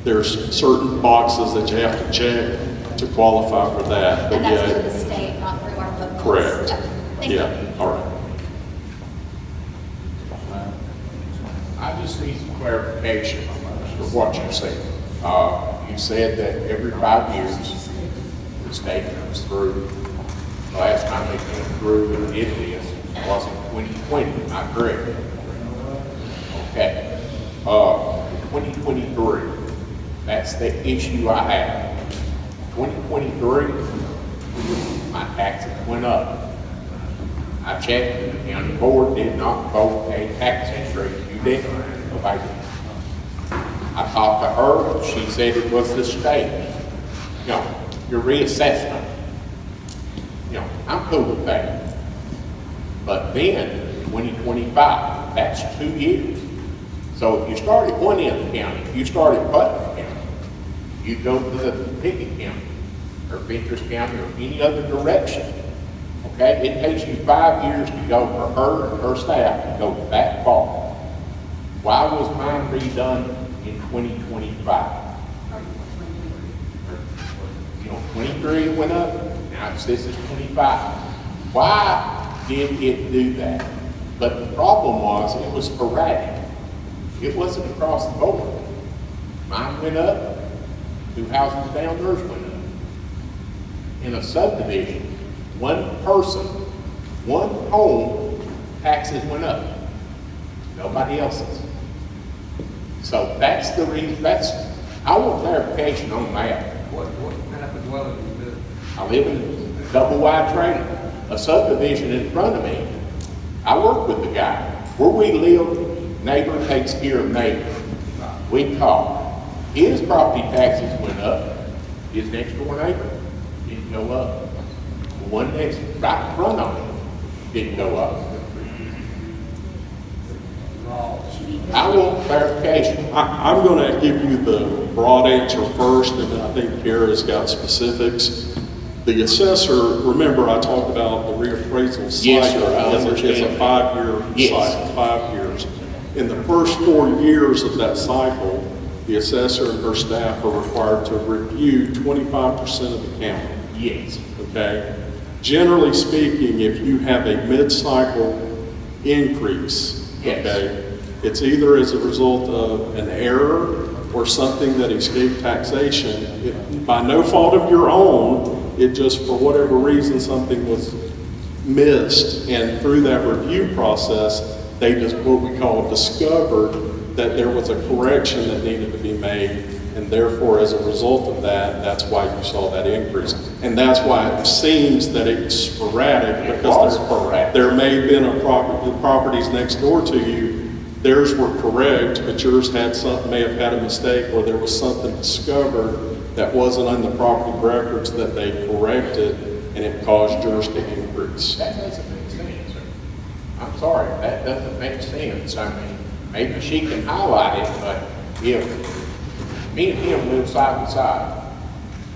there's certain boxes that you have to check to qualify for that. But And that's through yeah, the state, not through our local. correct. Thank you. Yeah, all right. I just need some clarification for what you said. You said that every 5 years, the state comes through. The last time they came through and did this was in 2020, am I correct? Okay. 2023, that's the issue I have. 2023, my taxes went up. I checked, the county board did not vote a tax increase. You did? Nobody did. I talked to her, she said it was the state. You know, your reassessment. You know, I'm cool with that. But then, 2025, that's 2 years. So if you start at one end of the county, you start at Putnam County, you go to the Pickett County, or Ventress County, or any other direction. Okay, it takes you 5 years to go for her and her staff to go that far. Why was mine redone in 2025? You know, 23 went up, now this is 25. Why did it do that? But the problem was, it was sporadic. It wasn't across the board. Mine went up, 2 houses down, theirs went up. In a subdivision, one person, one home, taxes went up. Nobody else's. So that's the reason, I want clarification on that. What type of dwelling do you live? I live in a double wide trailer, a subdivision in front of me. I work with the guy. Where we live, neighbor takes care of neighbor. We talk. His property taxes went up. His next door neighbor didn't go up. The one next, right in front of him, didn't go up. I want clarification. I'm going to give you the broad answer first, and then I think Kara's got specifics. The assessor, remember I talked about the reappraisal cycle. Yes, sir, I It's a understand. 5-year cycle, 5 years. In the first 4 years of that cycle, the assessor and her staff are required to review 25% of the county. Yes. Okay? Generally speaking, if you have a mid-cycle increase, Yes. okay, it's either as a result of an error or something that escaped taxation. By no fault of your own, it just, for whatever reason, something was missed. And through that review process, they just, what we call, discovered that there was a correction that needed to be made. And therefore, as a result of that, that's why you saw that increase. And that's why it seems that it's sporadic, because there may have been the properties next door to you, theirs were correct, but yours may have had a mistake, or there was something discovered that wasn't on the property records that they corrected, and it caused yours to increase. That doesn't make sense, sir. I'm sorry, that doesn't make sense. I mean, maybe she can highlight it, but if me and him live side by side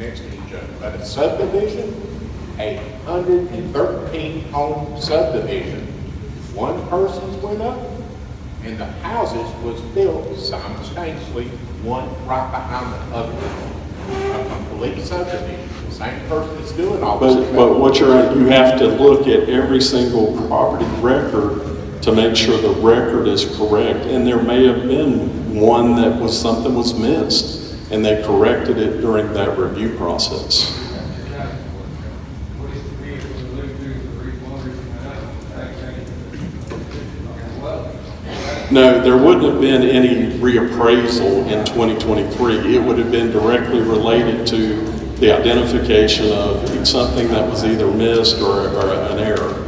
next to each other, but a subdivision, a 113 home subdivision, one person's went up, and the houses was built simultaneously, one right behind the other. A complete subdivision, the same person that's doing all this. But what you have to look at every single property record to make sure the record is correct. And there may have been one that something was missed, and they corrected it during that review process. No, there wouldn't have been any reappraisal in 2023. It would have been directly related to the identification of something that was either missed or an error.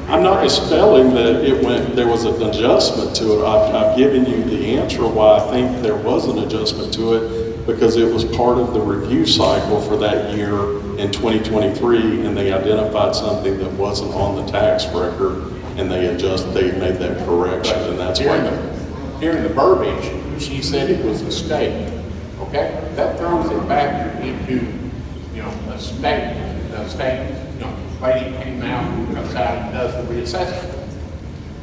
I'm not dispelling that there was an adjustment to it. I've given you the answer why I think there was an adjustment to it, because it was part of the review cycle for that year in 2023, and they identified something that wasn't on the tax record, and they made that correction, and that's why. During the verbiage, she said it was a state, okay? That throws it back into, a state the state, lady came out, comes out and does the reassessment.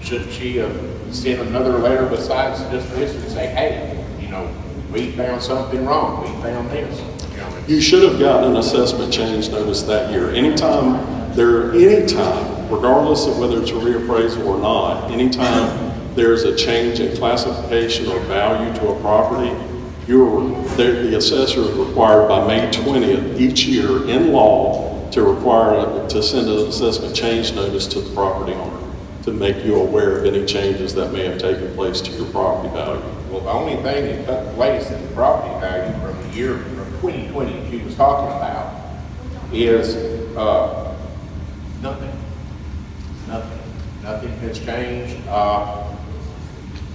Should she have sent another letter besides just this and say, hey, we found something wrong, we found this? You should have gotten an assessment change notice that year. Anytime, regardless of whether it's a reappraisal or not, anytime there's a change in classification or value to a property, the assessor is required by May 20th each year in law to send an assessment change notice to the property owner to make you aware of any changes that may have taken place to your property value. Well, the only thing that took place in the property value from the year from 2020 she was talking about is nothing. Nothing has changed.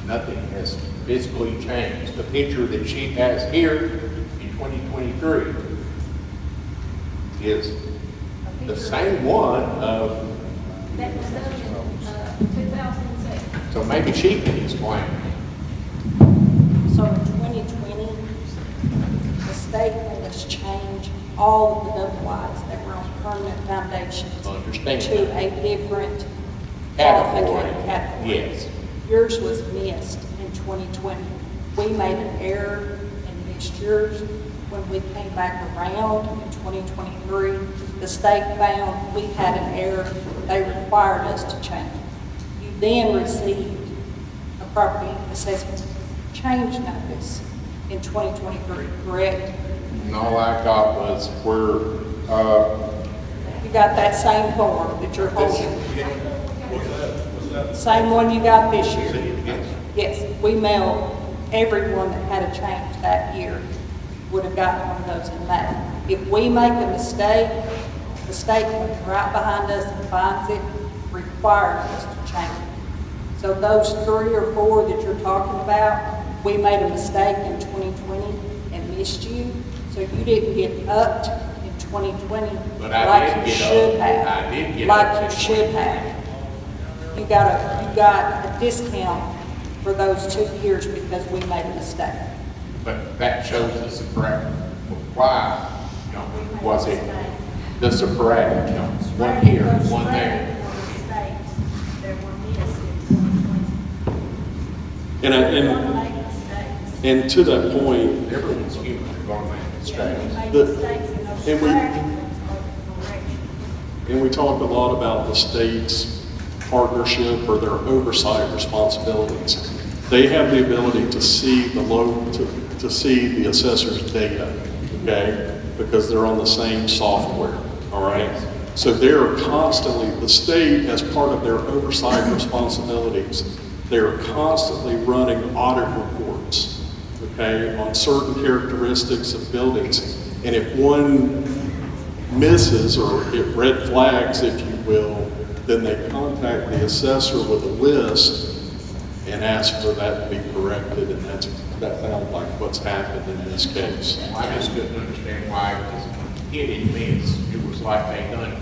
Nothing has physically changed. The picture that she has here in 2023 is the same one of. That was done in 2006. So maybe she can explain. So in 2020, the state made us change all of the double wides that were on permanent foundations Understand. to a different Category. category. Yes. Yours was missed in 2020. We made an error and missed yours. When we came back around in 2023, the state found we had an error. They required us to change. You then received a property assessment change notice in 2023, correct? And all I got was where, You got that same form that you're holding. Same one you got this year? Yes, we mailed everyone that had a change that year would have gotten one of those in that. If we make a mistake, the state comes right behind us and finds it, requires us to change it. So those 3 or 4 that you're talking about, we made a mistake in 2020 and missed you, so you didn't get upped in 2020 But I like did you get should upped. have. I did get Like upped you in should have. You got a discount for those 2 years because we made a mistake. but that shows us the correct, why, was it the sporadic, one here, one there. And to that point, Everyone's human, they're going to make mistakes. And we talked a lot about the state's partnership or their oversight responsibilities. They have the ability to see to see the assessor's data, okay? Because they're on the same software, all right? So they're constantly, the state, as part of their oversight responsibilities, they're constantly running audit reports, okay, on certain characteristics of buildings. And if one misses or it red flags, if you will, then they contact the assessor with a list and ask for that to be corrected, and that sounds like what's happened in this case. I just couldn't understand why, because it didn't miss, it was like they done,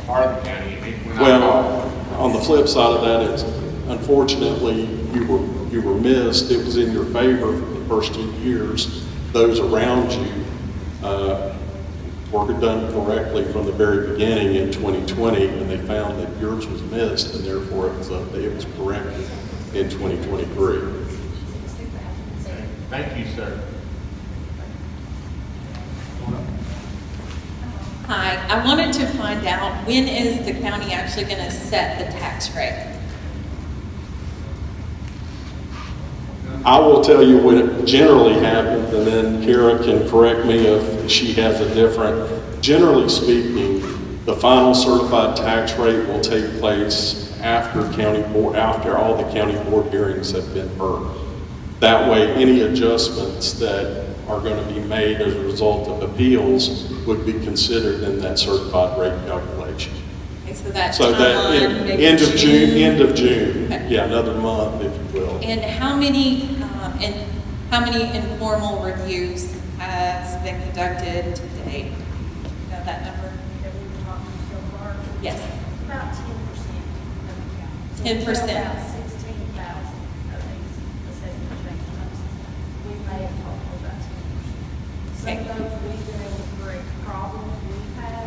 part of the county, and then when I Well, called. on the flip side of that, it's unfortunately you were missed. It was in your favor for the first 2 years. Those around you were done correctly from the very beginning in 2020, and they found that yours was missed, and therefore it was corrected in 2023. Thank you, sir. Hi, I wanted to find out, when is the county actually going to set the tax rate? I will tell you what it generally happens, and then Kara can correct me if she has a different. Generally speaking, the final certified tax rate will take place after all the county board hearings have been heard. That way, any adjustments that are going to be made as a result of appeals would be considered in that certified rate calculation. Okay, so that timeline, maybe end of June. Okay. Yeah, another month, if you will. And how many informal reviews has been conducted to date? You know that number? That we were talking so far? Yes. About 10% of the county. 10%. So about 16,000 of these assessment change notices. We may have talked about 10%. Some of those we've been able to correct problems we've had.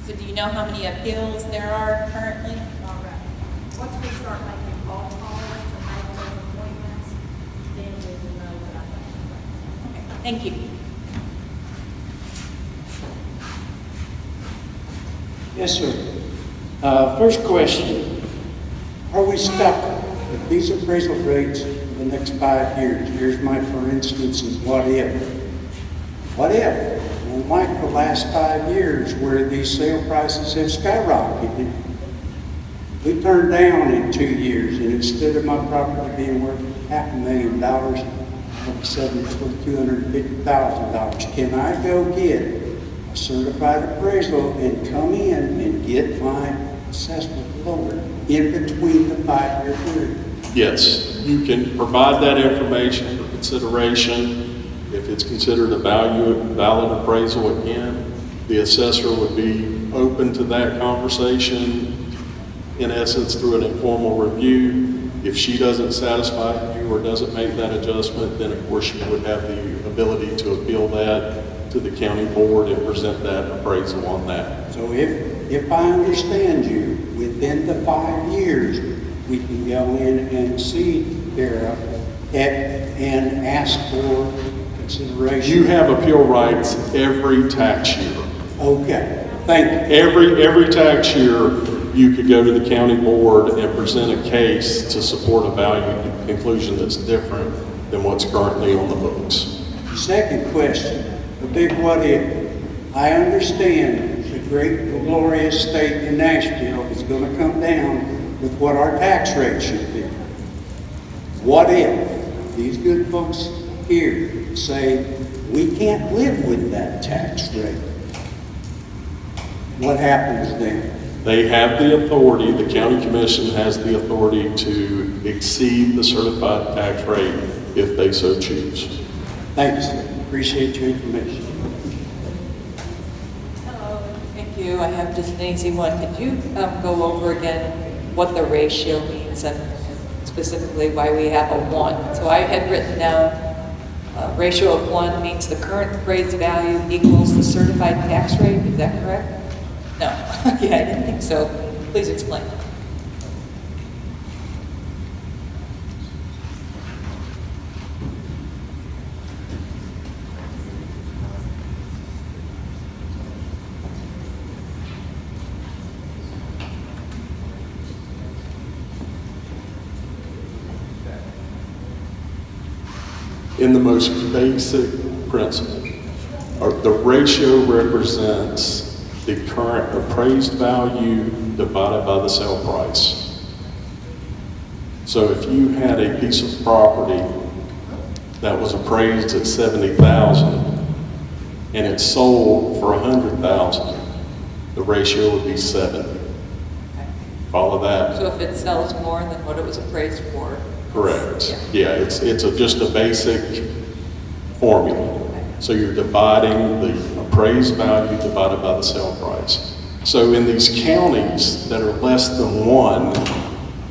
So do you know how many appeals there are currently? All right. Once we start making phone calls to make those appointments, then we will know what I think. Okay, thank you. Yes, sir. First question, are we stuck with these appraisal rates for the next 5 years? Here's my for instance is what if? What if, unlike the last 5 years where these sale prices have skyrocketed, we turned down in 2 years and instead of my property being worth $500,000, all of a sudden it's worth $250,000. Can I go get a certified appraisal and come in and get my assessment lowered in between the 5-year period? Yes, you can provide that information for consideration. If it's considered a valid appraisal, again, the assessor would be open to that conversation, in essence, through an informal review. If she doesn't satisfy you or doesn't make that adjustment, then of course you would have the ability to appeal that to the county board and present that appraisal on that. So if I understand you, within the 5 years, we can go in and see Dara and ask for consideration. You have appeal rights every tax year. Okay, thank you. Every tax year, you could go to the county board and present a case to support a value conclusion that's different than what's currently on the books. Second question, a big what if. I understand the great glorious state in Nashville is going to come down with what our tax rate should be. What if these good folks here say, we can't live with that tax rate? What happens then? They have the authority, the county commission has the authority to exceed the certified tax rate if they so choose. Thank you, sir. Appreciate your information. Hello, thank you. I have just an easy one. Could you go over again what the ratio means and specifically why we have a 1? So I had written down ratio of 1 means the current appraised value equals the certified tax rate. Is that correct? No. Yeah, I didn't think so. Please explain. In the most basic principle, the ratio represents the current appraised value divided by the sale price. So if you had a piece of property that was appraised at $70,000 and it's sold for $100,000, the ratio would be 7. Follow that? So if it sells more than what it was appraised for? Correct. Yeah, it's just a basic formula. So you're dividing the appraised value divided by the sale price. So in these counties that are less than 1,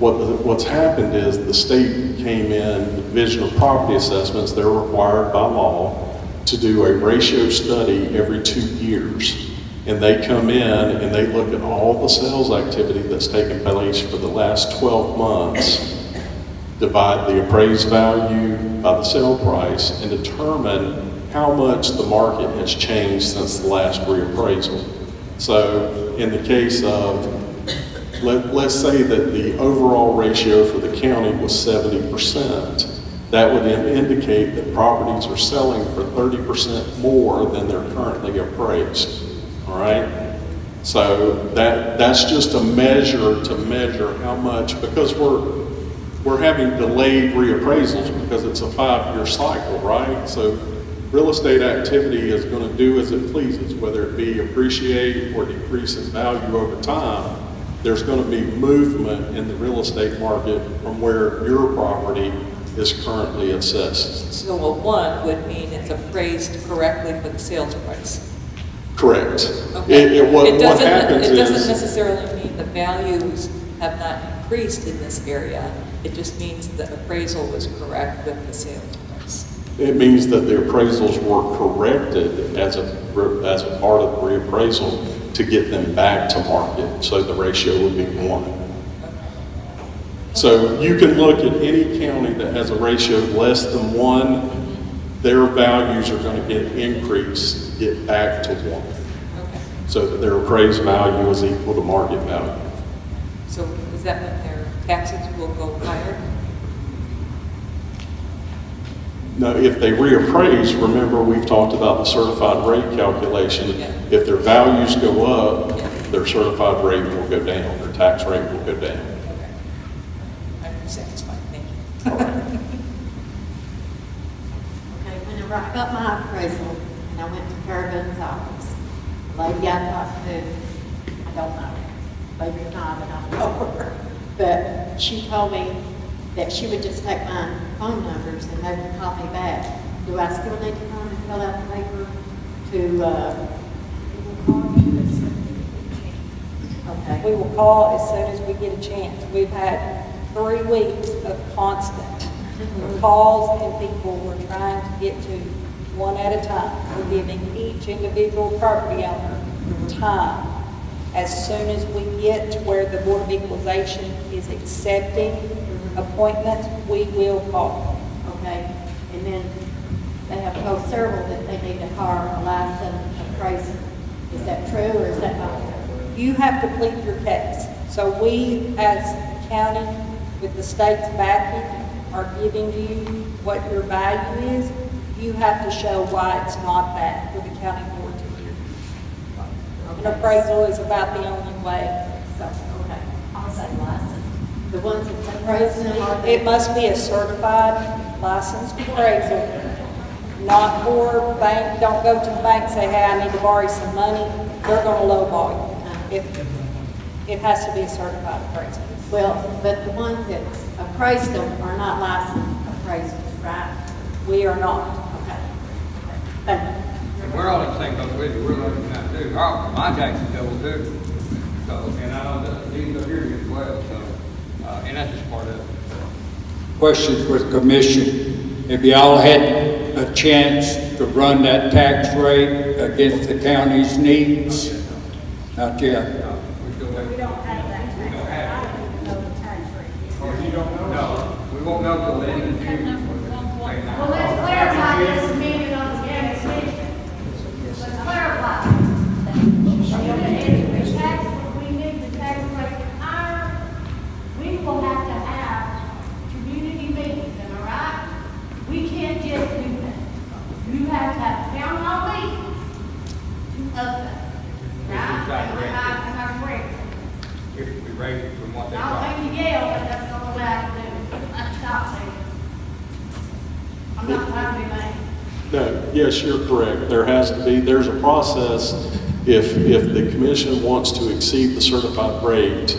what's happened is the state came in, the Division of Property Assessments, they're required by law to do a ratio study every 2 years. And they come in and they look at all the sales activity that's taken place for the last 12 months, divide the appraised value by the sale price, and determine how much the market has changed since the last reappraisal. So in the case of, let's say that the overall ratio for the county was 70%, that would then indicate that properties are selling for 30% more than they're currently appraised, all right? So that's just a measure to measure how much, because we're having delayed reappraisals because it's a 5-year cycle, right? So real estate activity is going to do as it pleases, whether it be appreciate or decrease in value over time. There's going to be movement in the real estate market from where your property is currently assessed. So a 1 would mean it's appraised correctly for the sales price. Correct. Okay. What happens it doesn't is, necessarily mean the values have not increased in this area. It just means the appraisal was correct with the sales price. it means that the appraisals were corrected as a part of the reappraisal to get them back to market, so the ratio would be 1. So you can look at any county that has a ratio less than 1, their values are going to get increased, to get back to 1. So that their appraised value is equal to market value. So does that mean their taxes will go higher? Now, if they reappraise, remember we've talked about the certified rate calculation. If their values go up, their certified rate will go down, their tax rate will go down. I'm satisfied, thank you. Okay, when I got my appraisal, and I went to Caravan's office, the lady I talked to, I don't know, maybe not, I don't know her, but she told me that she would just take my phone numbers and they would call me back. Do I still need to come and fill out the paper to, okay. We will call as soon as we get a chance. We've had 3 weeks of constant calls and people we're trying to get to one at a time. We're giving each individual property owner time. As soon as we get to where the Board of Equalization is accepting appointments, we will call. Okay, and then they have told several that they need to hire a licensed appraiser. Is that true or is that not true? You have to plead your case. So we, as a county, with the state's backing, are giving you what your value is. You have to show why it's not that for the county board to do. An appraisal is about the only way. So, okay, I'll say licensed. The ones that's appraised, It must be a certified licensed appraisal, not for bank, don't go to the bank and say, hey, I need to borrow some money. They're gonna lowball you. It has to be a certified appraisal. well, but the ones that appraised them are not licensed appraisers, right? We are not. Okay. Thank you. And we're all in the same boat with you, we're looking at too. My taxes double too. So, and I know that these are here as well, so, and that's just part of it. Question for the commission. Have y'all had a chance to run that tax rate against the county's needs? Not yet. We still wait. We don't have that tax. don't have it. I don't even know the tax rate. Or you don't know? No, we won't know till the end of June. Well, let's clarify this meeting on the county commission. Let's clarify. If the tax, we need the tax rate higher, we will have to have community meetings, am I right? We can't just do that. You have to have town hall meetings to up that, right? Am I correct? If we raise it from what they I don't got. think you yell, but that's the only way I can do it. That's not fair. I'm not trying to be mean. No, yes, you're correct. There's a process. If the commission wants to exceed the certified rate,